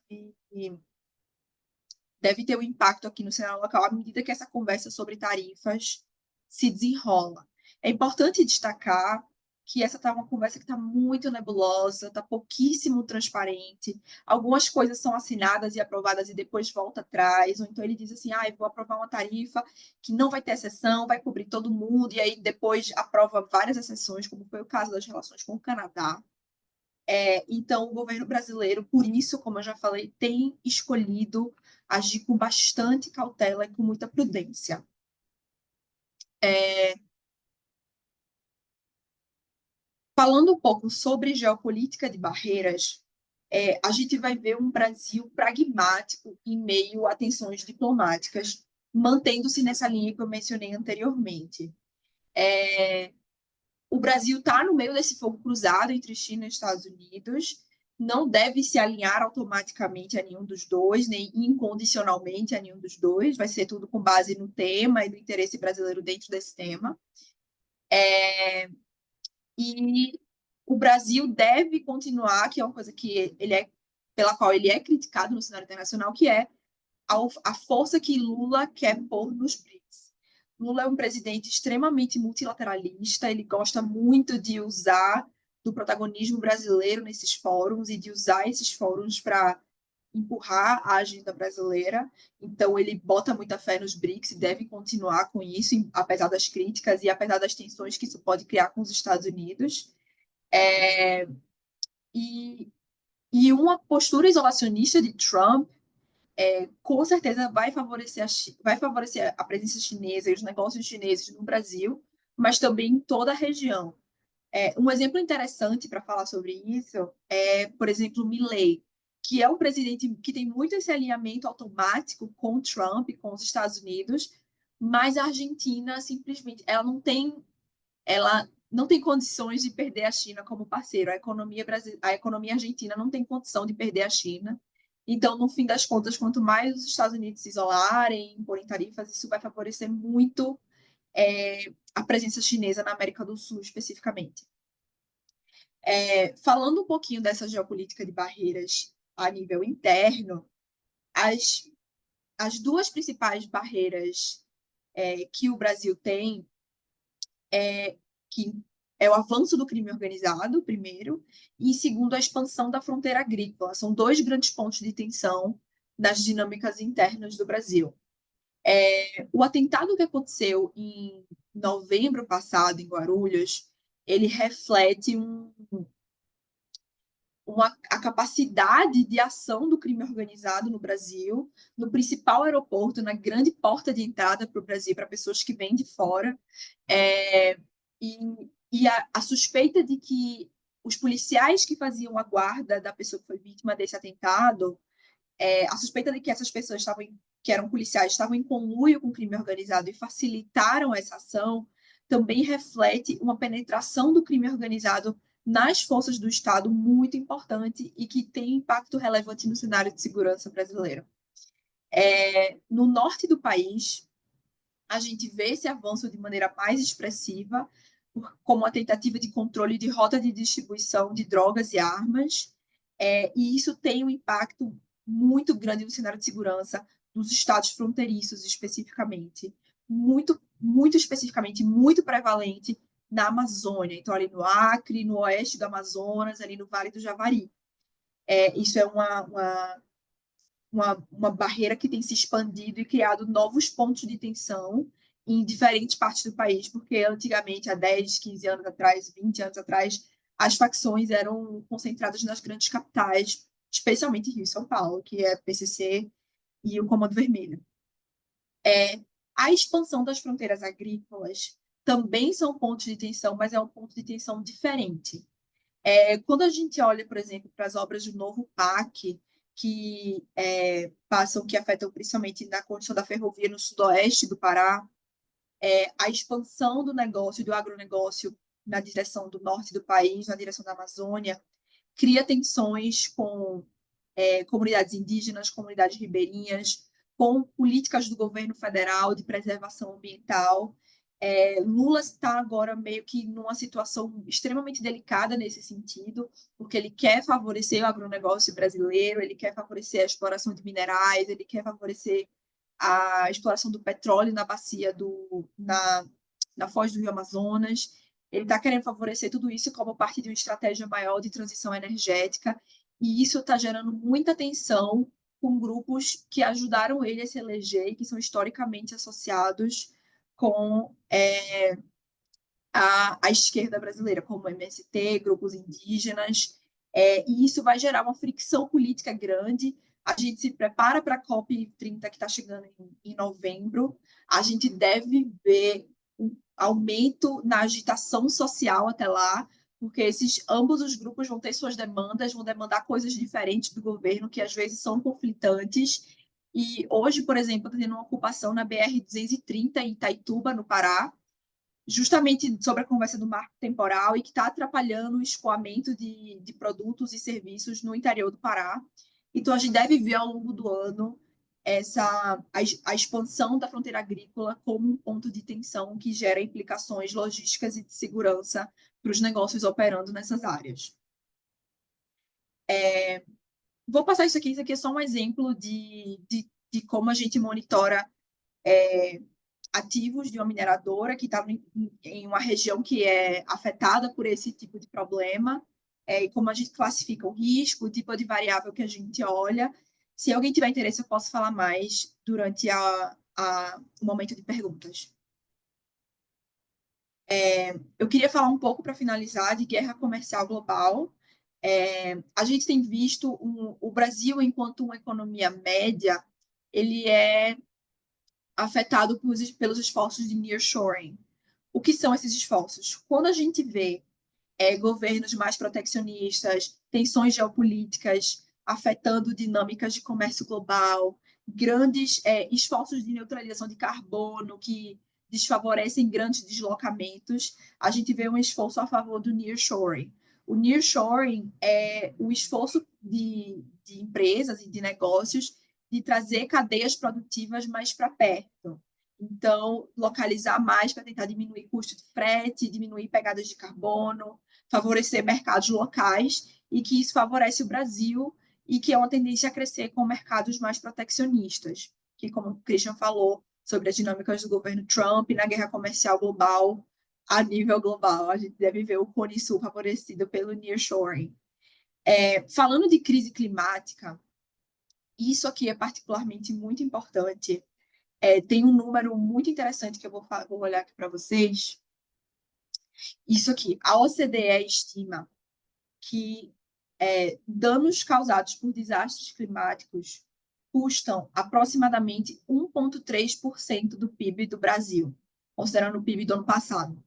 Speaker 5: deve ter um impacto aqui no cenário local à medida que essa conversa sobre tarifas se desenrola. É importante destacar que essa está uma conversa que está muito nebulosa, está pouquíssimo transparente. Algumas coisas são assinadas e aprovadas e depois volta atrás, ou então ele diz assim, eu vou aprovar uma tarifa que não vai ter exceção, vai cobrir todo mundo, e aí depois aprova várias exceções, como foi o caso das relações com o Canadá. Então, o governo brasileiro, por isso, como eu já falei, tem escolhido agir com bastante cautela e com muita prudência. Falando um pouco sobre geopolítica de barreiras, a gente vai ver um Brasil pragmático em meio a tensões diplomáticas, mantendo-se nessa linha que eu mencionei anteriormente. O Brasil está no meio desse fogo cruzado entre China e Estados Unidos, não deve se alinhar automaticamente a nenhum dos dois, nem incondicionalmente a nenhum dos dois, vai ser tudo com base no tema e no interesse brasileiro dentro desse tema. E o Brasil deve continuar, que é uma coisa que pela qual ele é criticado no cenário internacional, que é a força que Lula quer pôr nos BRICS. Lula é um presidente extremamente multilateralista, ele gosta muito de usar do protagonismo brasileiro nesses fóruns e de usar esses fóruns para empurrar a agenda brasileira. Então, ele bota muita fé nos BRICS e deve continuar com isso, apesar das críticas e apesar das tensões que isso pode criar com os Estados Unidos. E uma postura isolacionista de Trump com certeza vai favorecer a presença chinesa e os negócios chineses no Brasil, mas também em toda a região. Um exemplo interessante para falar sobre isso é, por exemplo, Milei, que é um presidente que tem muito esse alinhamento automático com Trump, com os Estados Unidos, mas a Argentina simplesmente ela não tem condições de perder a China como parceiro. A economia argentina não tem condição de perder a China. Então, no fim das contas, quanto mais os Estados Unidos se isolarem, imporem tarifas, isso vai favorecer muito a presença chinesa na América do Sul, especificamente. Falando um pouquinho dessa geopolítica de barreiras a nível interno, as duas principais barreiras que o Brasil tem que é o avanço do crime organizado, primeiro, e segundo, a expansão da fronteira agrícola. São dois grandes pontos de tensão nas dinâmicas internas do Brasil. O atentado que aconteceu em novembro passado, em Guarulhos, ele reflete a capacidade de ação do crime organizado no Brasil, no principal aeroporto, na grande porta de entrada para o Brasil, para pessoas que vêm de fora, e a suspeita de que os policiais que faziam a guarda da pessoa que foi vítima desse atentado, a suspeita de que essas pessoas que eram policiais estavam em conluio com o crime organizado e facilitaram essa ação, também reflete uma penetração do crime organizado nas forças do Estado muito importante e que tem impacto relevante no cenário de segurança brasileiro. No norte do país, a gente vê esse avanço de maneira mais expressiva, como a tentativa de controle de rota de distribuição de drogas e armas, e isso tem um impacto muito grande no cenário de segurança dos estados fronteiriços, especificamente, muito especificamente, muito prevalente na Amazônia, então ali no Acre, no oeste do Amazonas, ali no Vale do Javari. Isso é uma barreira que tem se expandido e criado novos pontos de tensão em diferentes partes do país, porque antigamente, há 10, 15 anos atrás, 20 anos atrás, as facções eram concentradas nas grandes capitais, especialmente Rio e São Paulo, que é PCC e o Comando Vermelho. A expansão das fronteiras agrícolas também são pontos de tensão, mas é um ponto de tensão diferente. Quando a gente olha, por exemplo, para as obras do novo PAC, que afetam principalmente na condição da ferrovia no sudoeste do Pará, a expansão do negócio, do agronegócio na direção do norte do país, na direção da Amazônia, cria tensões com comunidades indígenas, comunidades ribeirinhas, com políticas do governo federal de preservação ambiental, Lula está agora meio que numa situação extremamente delicada nesse sentido, porque ele quer favorecer o agronegócio brasileiro, ele quer favorecer a exploração de minerais, ele quer favorecer a exploração do petróleo na bacia na foz do Rio Amazonas. Ele está querendo favorecer tudo isso como parte de uma estratégia maior de transição energética, e isso está gerando muita tensão com grupos que ajudaram ele a se eleger e que são historicamente associados com a esquerda brasileira, como o MST, grupos indígenas, e isso vai gerar uma fricção política grande. A gente se prepara para a COP30, que está chegando em novembro. A gente deve ver um aumento na agitação social até lá, porque ambos os grupos vão ter suas demandas, vão demandar coisas diferentes do governo, que às vezes são conflitantes. E hoje, por exemplo, está tendo uma ocupação na BR-230 em Itaituba, no Pará, justamente sobre a conversa do marco temporal, e que está atrapalhando o escoamento de produtos e serviços no interior do Pará. Então, a gente deve ver ao longo do ano a expansão da fronteira agrícola como um ponto de tensão que gera implicações logísticas e de segurança para os negócios operando nessas áreas. Vou passar isso aqui é só um exemplo de como a gente monitora ativos de uma mineradora que está em uma região que é afetada por esse tipo de problema, e como a gente classifica o risco, o tipo de variável que a gente olha. Se alguém tiver interesse, eu posso falar mais durante o momento de perguntas. Eu queria falar um pouco, para finalizar, de guerra comercial global. A gente tem visto o Brasil, enquanto uma economia média, ele é afetado pelos esforços de nearshoring. O que são esses esforços? Quando a gente vê governos mais protecionistas, tensões geopolíticas afetando dinâmicas de comércio global, grandes esforços de neutralização de carbono que desfavorecem grandes deslocamentos, a gente vê um esforço a favor do nearshoring. O nearshoring é o esforço de empresas e de negócios de trazer cadeias produtivas mais para perto. Então, localizar mais para tentar diminuir custo de frete, diminuir pegadas de carbono, favorecer mercados locais, e que isso favorece o Brasil, e que é uma tendência a crescer com mercados mais protecionistas, que, como o Christian falou, sobre as dinâmicas do governo Trump na guerra comercial global, a nível global. A gente deve ver o Cone Sul favorecido pelo nearshoring. Falando de crise climática, isso aqui é particularmente muito importante. Tem um número muito interessante que eu vou olhar aqui para vocês. Isso aqui, a OCDE estima que danos causados por desastres climáticos custam aproximadamente 1,3% do PIB do Brasil, considerando o PIB do ano passado.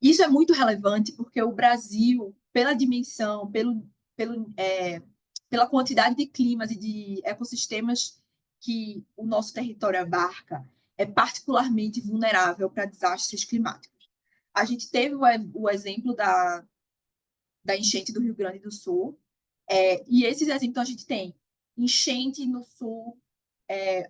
Speaker 5: Isso é muito relevante porque o Brasil, pela dimensão, pela quantidade de climas e de ecossistemas que o nosso território abarca, é particularmente vulnerável para desastres climáticos. A gente teve o exemplo da enchente do Rio Grande do Sul, e esses exemplos a gente tem enchente no sul,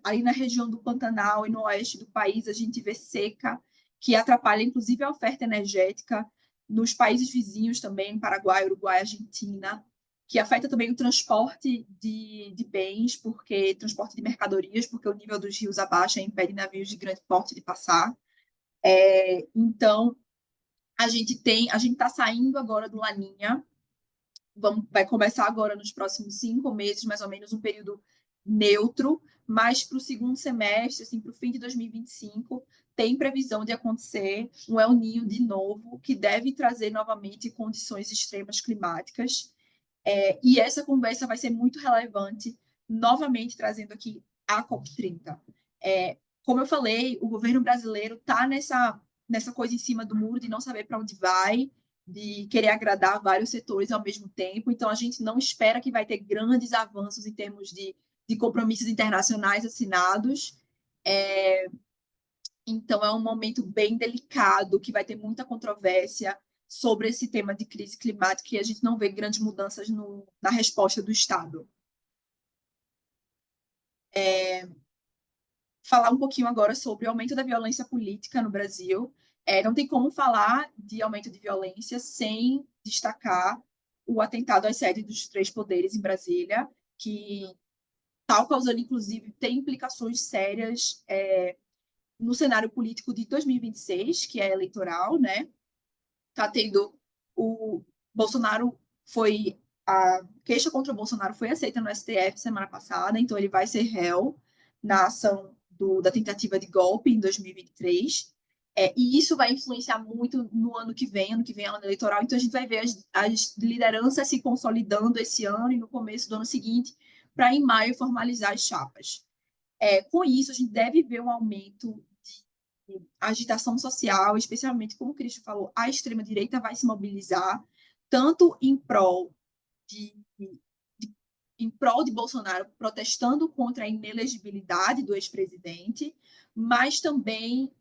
Speaker 5: ali na região do Pantanal e no oeste do país a gente vê seca, que atrapalha inclusive a oferta energética nos países vizinhos também, Paraguai, Uruguai, Argentina, que afeta também o transporte de bens, transporte de mercadorias, porque o nível dos rios abaixa e impede navios de grande porte de passar. Então, a gente está saindo agora do Laninha, vai começar agora nos próximos 5 meses, mais ou menos, um período neutro, mas para o segundo semestre, assim, para o fim de 2025, tem previsão de acontecer um El Niño de novo, que deve trazer novamente condições extremas climáticas. E essa conversa vai ser muito relevante, novamente trazendo aqui a COP30. Como eu falei, o governo brasileiro está nessa coisa em cima do muro de não saber para onde vai, de querer agradar vários setores ao mesmo tempo. Então, a gente não espera que vai ter grandes avanços em termos de compromissos internacionais assinados. Então, é um momento bem delicado, que vai ter muita controvérsia sobre esse tema de crise climática, e a gente não vê grandes mudanças na resposta do Estado. falar um pouquinho agora sobre o aumento da violência política no Brasil. Não tem como falar de aumento de violência sem destacar o atentado às sedes dos três poderes em Brasília, que está causando, inclusive, tem implicações sérias no cenário político de 2026, que é eleitoral, né? Tá tendo o Bolsonaro a queixa contra o Bolsonaro foi aceita no STF semana passada, então ele vai ser réu na ação da tentativa de golpe em 2023. E isso vai influenciar muito no ano que vem é ano eleitoral, então a gente vai ver as lideranças se consolidando esse ano e no começo do ano seguinte, para em maio formalizar as chapas. Com isso, a gente deve ver um aumento de agitação social, especialmente, como o Cristian falou, a extrema-direita vai se mobilizar, tanto em prol de Bolsonaro, protestando contra a inelegibilidade do ex-presidente, mas também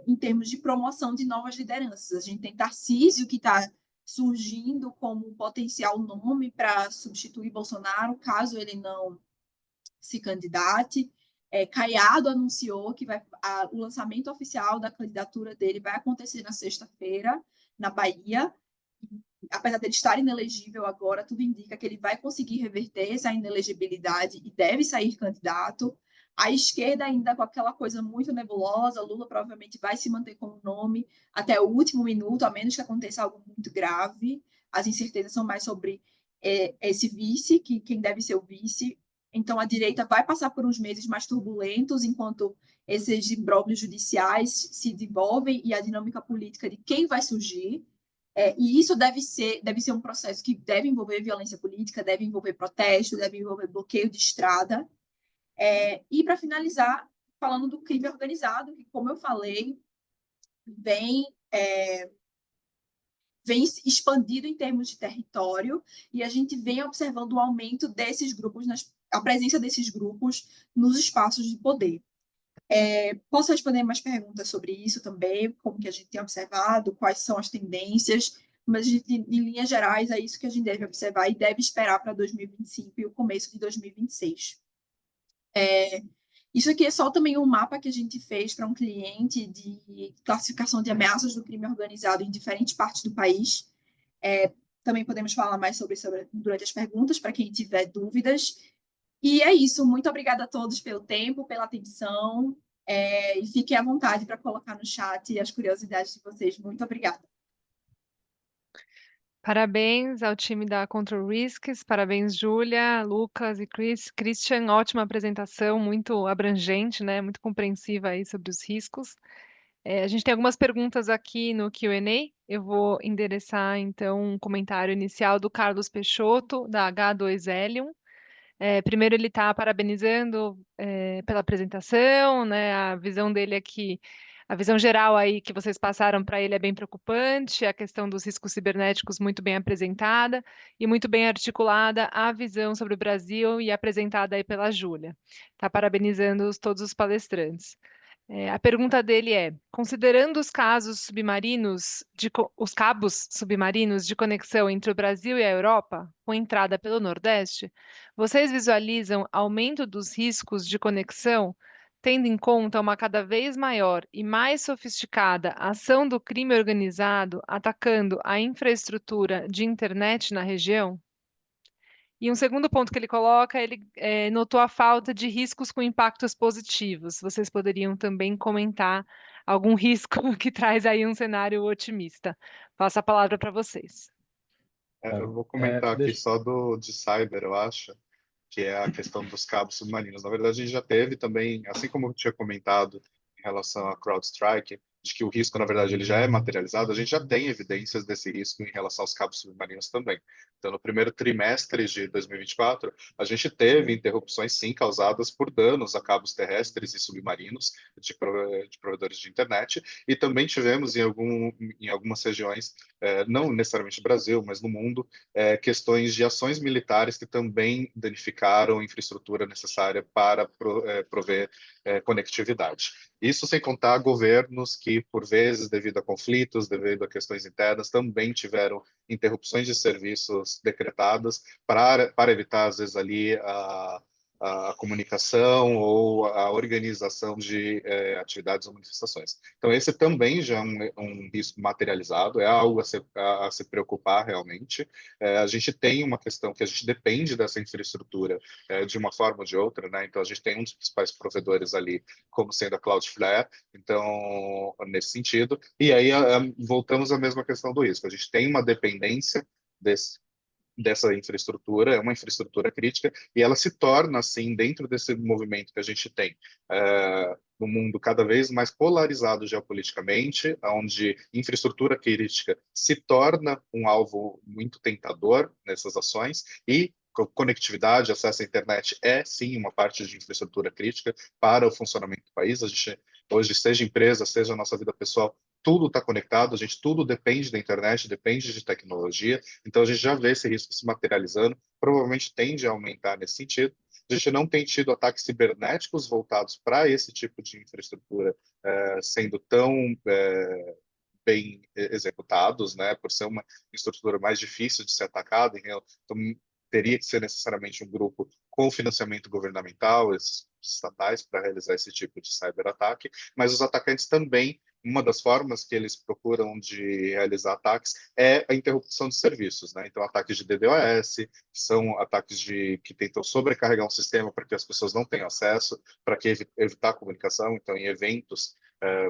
Speaker 5: em termos de promoção de novas lideranças. A gente tem Tarcísio, que está surgindo como um potencial nome para substituir Bolsonaro, caso ele não se candidate. Caiado anunciou que o lançamento oficial da candidatura dele vai acontecer na sexta-feira, na Bahia. Apesar de ele estar inelegível agora, tudo indica que ele vai conseguir reverter essa inelegibilidade e deve sair candidato. A esquerda ainda com aquela coisa muito nebulosa, Lula provavelmente vai se manter como nome até o último minuto, a menos que aconteça algo muito grave. As incertezas são mais sobre esse vice, quem deve ser o vice. Então, a direita vai passar por uns meses mais turbulentos, enquanto esses imbróglios judiciais se desenvolvem e a dinâmica política de quem vai surgir. E isso deve ser um processo que deve envolver violência política, deve envolver protesto, deve envolver bloqueio de estrada. E, para finalizar, falando do crime organizado, que, como eu falei, vem expandido em termos de território, e a gente vem observando o aumento desses grupos, a presença desses grupos nos espaços de poder. Posso responder mais perguntas sobre isso também, como que a gente tem observado, quais são as tendências, mas em linhas gerais é isso que a gente deve observar e deve esperar para 2025 e o começo de 2026. Isso aqui é só também um mapa que a gente fez para um cliente de classificação de ameaças do crime organizado em diferentes partes do país. Também podemos falar mais sobre isso durante as perguntas, para quem tiver dúvidas. E é isso. Muito obrigada a todos pelo tempo, pela atenção. E fiquem à vontade para colocar no chat as curiosidades de vocês. Muito obrigada.
Speaker 2: Parabéns ao time da Control Risks, parabéns, Júlia, Lucas e Christian. Ótima apresentação, muito abrangente, né? Muito compreensiva aí sobre os riscos. A gente tem algumas perguntas aqui no Q&A. Eu vou endereçar, então, um comentário inicial do Carlos Peixoto, da H2Helium. Primeiro, ele está parabenizando pela apresentação, né? A visão dele aqui, a visão geral aí que vocês passaram para ele é bem preocupante, a questão dos riscos cibernéticos muito bem apresentada e muito bem articulada a visão sobre o Brasil e apresentada aí pela Júlia. Está parabenizando todos os palestrantes. A pergunta dele é: considerando os cabos submarinos de conexão entre o Brasil e a Europa, com entrada pelo Nordeste, vocês visualizam aumento dos riscos de conexão, tendo em conta uma cada vez maior e mais sofisticada ação do crime organizado atacando a infraestrutura de internet na região? E um segundo ponto que ele coloca, ele notou a falta de riscos com impactos positivos. Vocês poderiam também comentar algum risco que traz aí um cenário otimista. Passo a palavra para vocês.
Speaker 4: Eu vou comentar aqui só de cyber, eu acho, que é a questão dos cabos submarinos. Na verdade, a gente já teve também, assim como eu tinha comentado em relação a CrowdStrike, de que o risco, na verdade, ele já é materializado, a gente já tem evidências desse risco em relação aos cabos submarinos também. Então, no primeiro trimestre de 2024, a gente teve interrupções, sim, causadas por danos a cabos terrestres e submarinos de provedores de internet, e também tivemos em algumas regiões, não necessariamente no Brasil, mas no mundo, questões de ações militares que também danificaram a infraestrutura necessária para prover conectividade. Isso sem contar governos que, por vezes, devido a conflitos, devido a questões internas, também tiveram interrupções de serviços decretadas para evitar, às vezes, ali a comunicação ou a organização de atividades ou manifestações. Então, esse também já é um risco materializado, é algo a se preocupar realmente. A gente tem uma questão que a gente depende dessa infraestrutura de uma forma ou de outra, né? Então, a gente tem um dos principais provedores ali, como sendo a Cloudflare, então, nesse sentido. E aí, voltamos à mesma questão do risco. A gente tem uma dependência dessa infraestrutura, é uma infraestrutura crítica, e ela se torna, assim, dentro desse movimento que a gente tem, no mundo cada vez mais polarizado geopoliticamente, onde infraestrutura crítica se torna um alvo muito tentador nessas ações, e conectividade, acesso à internet é, sim, uma parte de infraestrutura crítica para o funcionamento do país. A gente, hoje, seja empresa, seja a nossa vida pessoal, tudo está conectado, a gente tudo depende da internet, depende de tecnologia, então a gente já vê esse risco se materializando, provavelmente tende a aumentar nesse sentido. A gente não tem tido ataques cibernéticos voltados para esse tipo de infraestrutura sendo tão bem executados, né, por ser uma estrutura mais difícil de ser atacada, então teria que ser necessariamente um grupo com financiamento governamental, estatais, para realizar esse tipo de cyberataque, mas os atacantes também, uma das formas que eles procuram de realizar ataques é a interrupção de serviços, né? Então, ataques de DDoS, são ataques que tentam sobrecarregar um sistema para que as pessoas não tenham acesso, para que evitar a comunicação. Então, em eventos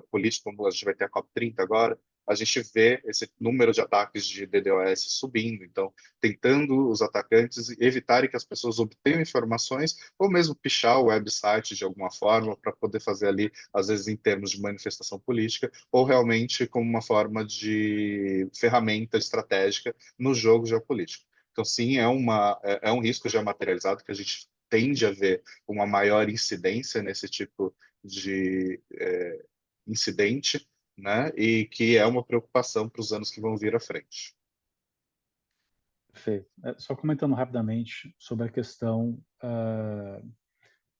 Speaker 4: políticos, como a gente vai ter a COP30 agora, a gente vê esse número de ataques de DDoS subindo, então tentando os atacantes evitarem que as pessoas obtenham informações ou mesmo pichar o website de alguma forma para poder fazer ali, às vezes em termos de manifestação política, ou realmente como uma forma de ferramenta estratégica no jogo geopolítico. Então, sim, é um risco já materializado que a gente tende a ver uma maior incidência nesse tipo de incidente, né? E que é uma preocupação para os anos que vão vir à frente.
Speaker 3: Perfeito. Só comentando rapidamente sobre a questão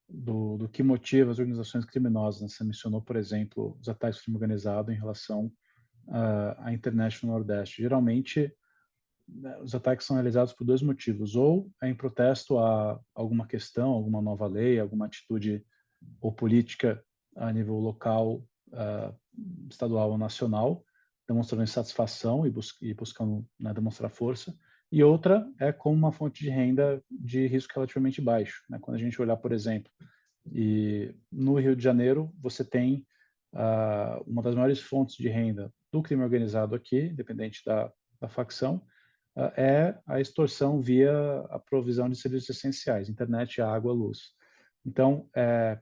Speaker 3: do que motiva as organizações criminosas. Né? Você mencionou, por exemplo, os ataques de crime organizado em relação à internet no Nordeste. Geralmente, os ataques são realizados por dois motivos: ou é em protesto a alguma questão, alguma nova lei, alguma atitude ou política a nível local, estadual ou nacional, demonstrando insatisfação e buscando, né, demonstrar força, e outra é como uma fonte de renda de risco relativamente baixo. Né? Quando a gente olhar, por exemplo, e no Rio de Janeiro, você tem uma das maiores fontes de renda do crime organizado aqui, independente da facção, é a extorsão via a provisão de serviços essenciais, internet, água, luz. Então,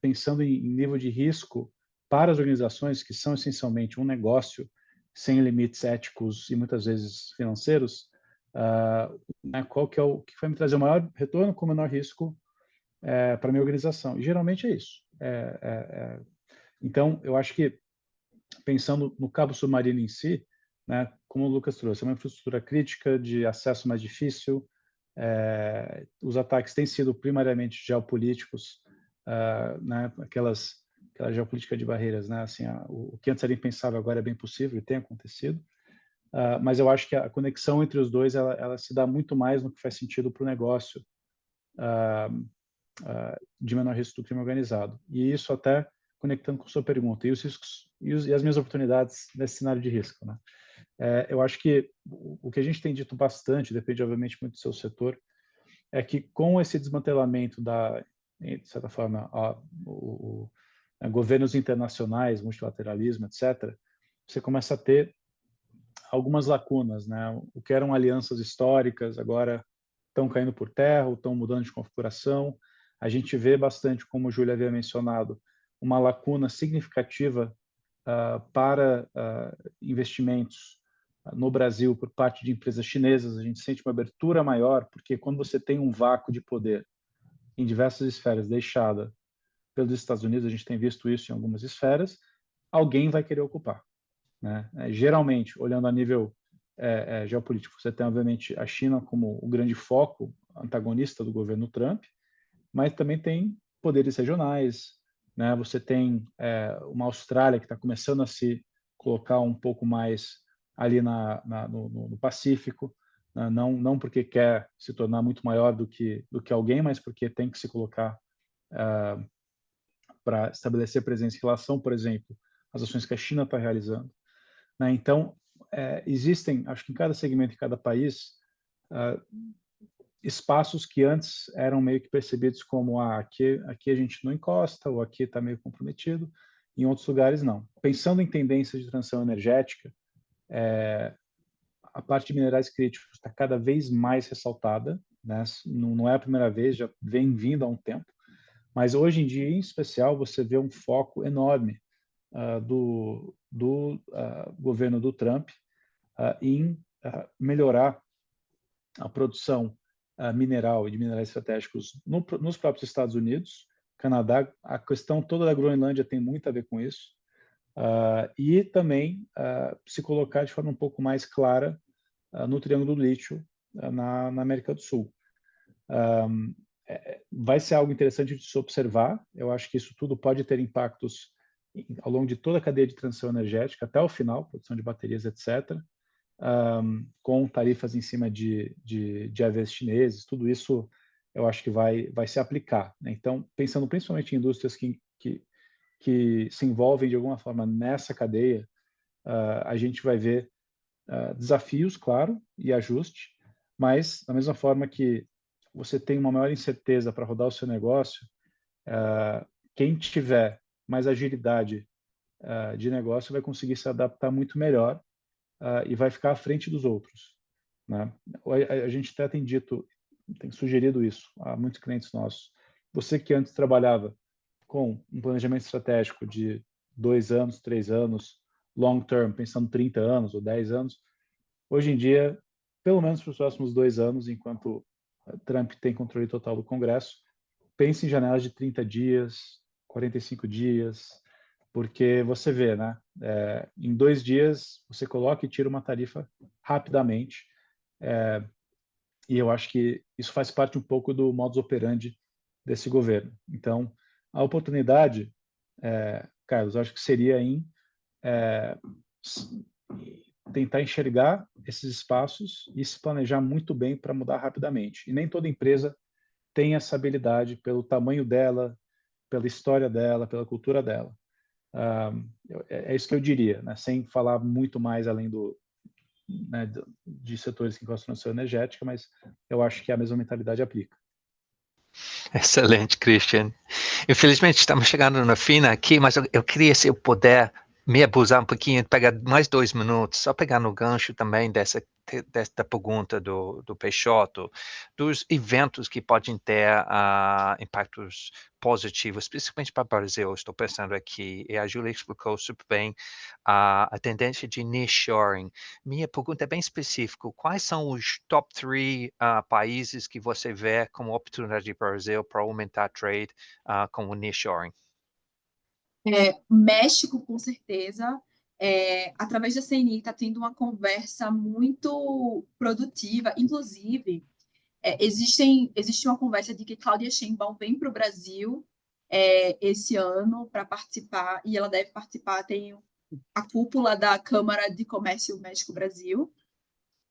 Speaker 3: pensando em nível de risco para as organizações que são essencialmente um negócio sem limites éticos e muitas vezes financeiros, né, qual que é o que vai me trazer o maior retorno com o menor risco para a minha organização? E geralmente é isso. Então, eu acho que pensando no cabo submarino em si, né, como o Lucas trouxe, é uma infraestrutura crítica de acesso mais difícil. Os ataques têm sido primariamente geopolíticos, né, aquela geopolítica de barreiras, né, assim, o que antes era impensável agora é bem possível e tem acontecido. Mas eu acho que a conexão entre os dois ela se dá muito mais no que faz sentido para o negócio de menor risco do crime organizado. E isso até conectando com a sua pergunta, e os riscos e as minhas oportunidades nesse cenário de risco, né? Eu acho que o que a gente tem dito bastante, depende obviamente muito do seu setor, é que com esse desmantelamento de certa forma, governos internacionais, multilateralismo, etc., você começa a ter algumas lacunas, né? O que eram alianças históricas agora estão caindo por terra, ou estão mudando de configuração. A gente vê bastante, como o Júlio havia mencionado, uma lacuna significativa para investimentos no Brasil por parte de empresas chinesas. A gente sente uma abertura maior, porque quando você tem um vácuo de poder em diversas esferas deixada pelos Estados Unidos, a gente tem visto isso em algumas esferas, alguém vai querer ocupar. Né? Geralmente, olhando a nível geopolítico, você tem, obviamente, a China como o grande foco antagonista do governo Trump, mas também tem poderes regionais, né? Você tem uma Austrália que está começando a se colocar um pouco mais ali no Pacífico, né? Não porque quer se tornar muito maior do que alguém, mas porque tem que se colocar para estabelecer presença em relação, por exemplo, às ações que a China está realizando, né? Então, existem, acho que em cada segmento, em cada país, espaços que antes eram meio que percebidos como aqui a gente não encosta, ou aqui está meio comprometido, em outros lugares não. Pensando em tendências de transição energética, a parte de minerais críticos está cada vez mais ressaltada, né? Não é a primeira vez, já vem vindo há um tempo, mas hoje em dia, em especial, você vê um foco enorme do governo do Trump em melhorar a produção mineral e de minerais estratégicos nos próprios Estados Unidos, Canadá. A questão toda da Groenlândia tem muito a ver com isso, e também se colocar de forma um pouco mais clara no Triângulo do Lítio, na América do Sul. Vai ser algo interessante de se observar. Eu acho que isso tudo pode ter impactos ao longo de toda a cadeia de transição energética, até o final, produção de baterias, etc., com tarifas em cima de aviões chineses. Tudo isso eu acho que vai se aplicar, né? Então, pensando principalmente em indústrias que se envolvem de alguma forma nessa cadeia, a gente vai ver desafios, claro, e ajuste, mas da mesma forma que você tem uma maior incerteza para rodar o seu negócio, quem tiver mais agilidade de negócio vai conseguir se adaptar muito melhor e vai ficar à frente dos outros, né? A gente até tem sugerido isso a muitos clientes nossos. Você que antes trabalhava com um planejamento estratégico de 2 anos, 3 anos, long term, pensando 30 anos ou 10 anos, hoje em dia, pelo menos para os próximos 2 anos, enquanto Trump tem controle total do Congresso, pense em janelas de 30 dias, 45 dias, porque você vê, né? Em 2 dias, você coloca e tira uma tarifa rapidamente, e eu acho que isso faz parte um pouco do modus operandi desse governo. Então, a oportunidade, Carlos, acho que seria em tentar enxergar esses espaços e se planejar muito bem para mudar rapidamente. E nem toda empresa tem essa habilidade pelo tamanho dela, pela história dela, pela cultura dela. É isso que eu diria, né? Sem falar muito mais além de setores que gostam de transição energética, mas eu acho que a mesma mentalidade aplica.
Speaker 1: Excelente, Christian. Infelizmente, estamos chegando no fim aqui, mas eu queria, se eu puder, me abusar um pouquinho, pegar mais 2 minutos, só pegar no gancho também desta pergunta do Peixoto, dos eventos que podem ter impactos positivos, principalmente para o Brasil. Estou pensando aqui, e a Júlia explicou super bem a tendência de nearshoring. Minha pergunta é bem específica: quais são os top 3 países que você vê como oportunidade para o Brasil para aumentar trade com o nearshoring?
Speaker 5: México, com certeza. Através da CNI, está tendo uma conversa muito produtiva. Inclusive, existe uma conversa de que Cláudia Sheinbaum vem para o Brasil esse ano para participar, e ela deve participar, tem a cúpula da Câmara de Comércio México-Brasil.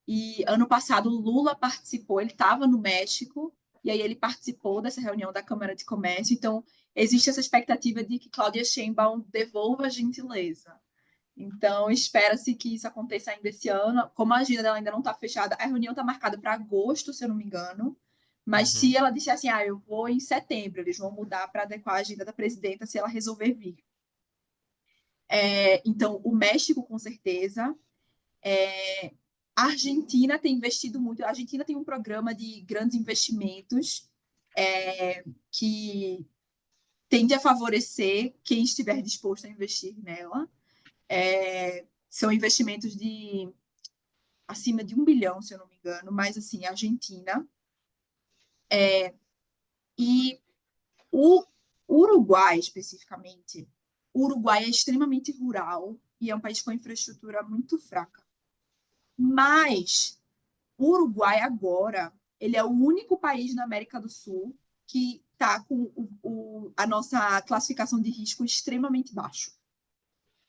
Speaker 5: E ano passado, Lula participou, ele estava no México, e aí ele participou dessa reunião da Câmara de Comércio. Então, existe essa expectativa de que Cláudia Sheinbaum devolva a gentileza. Então, espera-se que isso aconteça ainda esse ano. Como a agenda dela ainda não está fechada, a reunião está marcada para agosto, se eu não me engano. Mas se ela disser assim, eu vou em setembro, eles vão mudar para adequar a agenda da presidenta se ela resolver vir. Então, o México, com certeza. A Argentina tem investido muito. A Argentina tem um programa de grandes investimentos que tende a favorecer quem estiver disposto a investir nela. São investimentos de acima de 1 bilhão, se eu não me engano, mas assim, Argentina. E o Uruguai, especificamente, o Uruguai é extremamente rural e é um país com infraestrutura muito fraca. Mas o Uruguai agora, ele é o único país na América do Sul que está com a nossa classificação de risco extremamente baixo.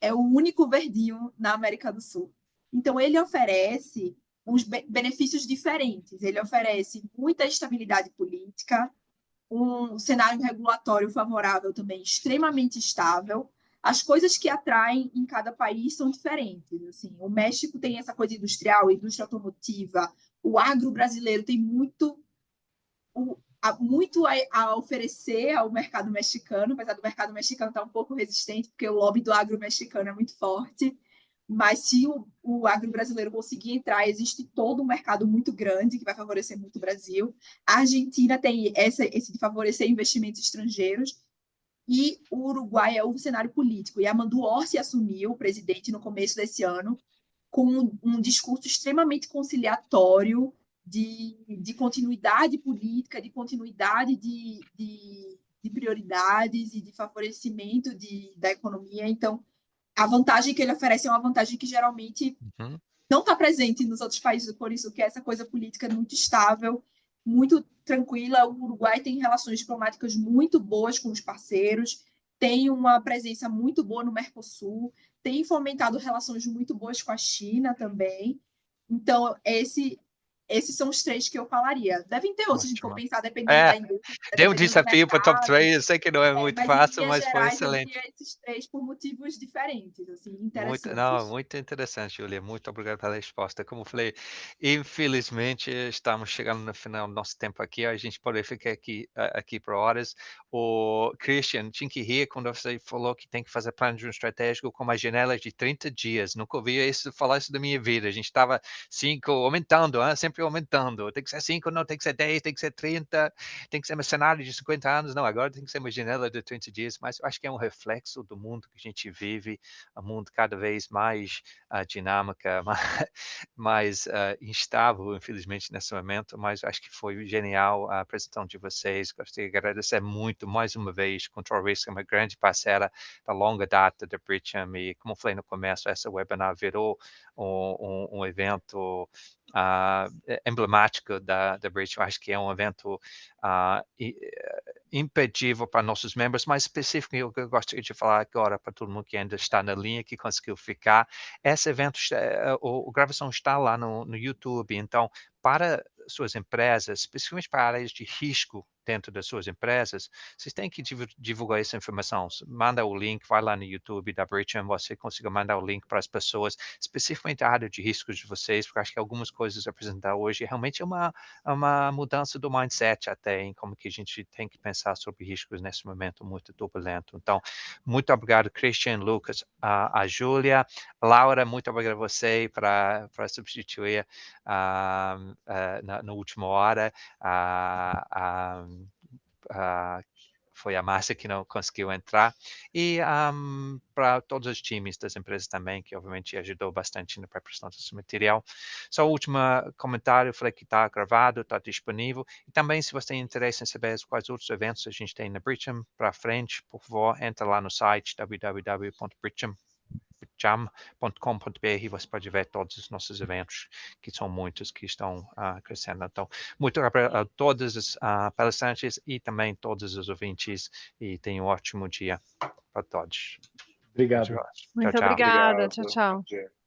Speaker 5: É o único verdinho na América do Sul. Então, ele oferece uns benefícios diferentes. Ele oferece muita estabilidade política, um cenário regulatório favorável também extremamente estável. As coisas que atraem em cada país são diferentes. Assim, o México tem essa coisa industrial, indústria automotiva, o agro brasileiro tem muito a oferecer ao mercado mexicano, apesar do mercado mexicano estar um pouco resistente, porque o lobby do agro mexicano é muito forte, mas se o agro brasileiro conseguir entrar, existe todo um mercado muito grande que vai favorecer muito o Brasil. A Argentina tem esse de favorecer investimentos estrangeiros, e o Uruguai é o cenário político. E a Mandu Orsi assumiu o presidente no começo desse ano com um discurso extremamente conciliatório, de continuidade política, de continuidade de prioridades e de favorecimento da economia. Então, a vantagem que ele oferece é uma vantagem que geralmente não está presente nos outros países, por isso que essa coisa política é muito estável, muito tranquila. O Uruguai tem relações diplomáticas muito boas com os parceiros, tem uma presença muito boa no Mercosul, tem fomentado relações muito boas com a China também. Então, esses são os 3 que eu falaria. Devem ter outros, se a gente for pensar, dependendo da indústria.
Speaker 1: Deu um desafio para o top 3, eu sei que não é muito fácil, mas foi excelente.
Speaker 5: Eu diria esses 3 por motivos diferentes, assim, interessantes.
Speaker 1: Muito interessante, Júlia. Muito obrigado pela resposta. Como eu falei, infelizmente estamos chegando no final do nosso tempo aqui. A gente pode ficar aqui por horas. O Christian, tinha que rir quando você falou que tem que fazer plano de um estratégico com uma janela de 30 dias. Nunca ouvi falar isso da minha vida. A gente estava 5, aumentando, sempre aumentando. Tem que ser 5, não, tem que ser 10, tem que ser 30, tem que ser um cenário de 50 anos. Não, agora tem que ser uma janela de 30 dias. Mas eu acho que é um reflexo do mundo que a gente vive, um mundo cada vez mais dinâmica, mais instável, infelizmente, nesse momento, mas acho que foi genial a apresentação de vocês. Gostaria de agradecer muito, mais uma vez. Control Risk é uma grande parceira da longa data da Bridgem, e como eu falei no começo, essa webinar virou um evento emblemático da Bridgem. Acho que é um evento impedível para nossos membros, mais específico, eu gostaria de falar agora para todo mundo que ainda está na linha, que conseguiu ficar. Esse evento, a gravação está lá no YouTube, então, para suas empresas, especialmente para áreas de risco dentro das suas empresas, vocês têm que divulgar essa informação. Manda o link, vai lá no YouTube da Bridgem, você consiga mandar o link para as pessoas, especificamente a área de riscos de vocês, porque acho que algumas coisas apresentadas hoje realmente é uma mudança do mindset até, em como que a gente tem que pensar sobre riscos nesse momento muito turbulento. Então, muito obrigado, Christian, Lucas, a Júlia, Laura, muito obrigado a você para substituir na última hora. Foi a Márcia que não conseguiu entrar, e para todos os times das empresas também, que obviamente ajudou bastante na preparação desse material. Só o último comentário, eu falei que está gravado, está disponível, e também se você tem interesse em saber quais outros eventos a gente tem na Bridgem para frente, por favor, entra lá no site www.bridgem.com.br, você pode ver todos os nossos eventos, que são muitos, que estão crescendo. Então, muito obrigado a todos os palestrantes e também todos os ouvintes, e tenham um ótimo dia para todos.
Speaker 3: Obrigado.
Speaker 2: Muito obrigada. Tchau, tchau.
Speaker 4: Bom dia.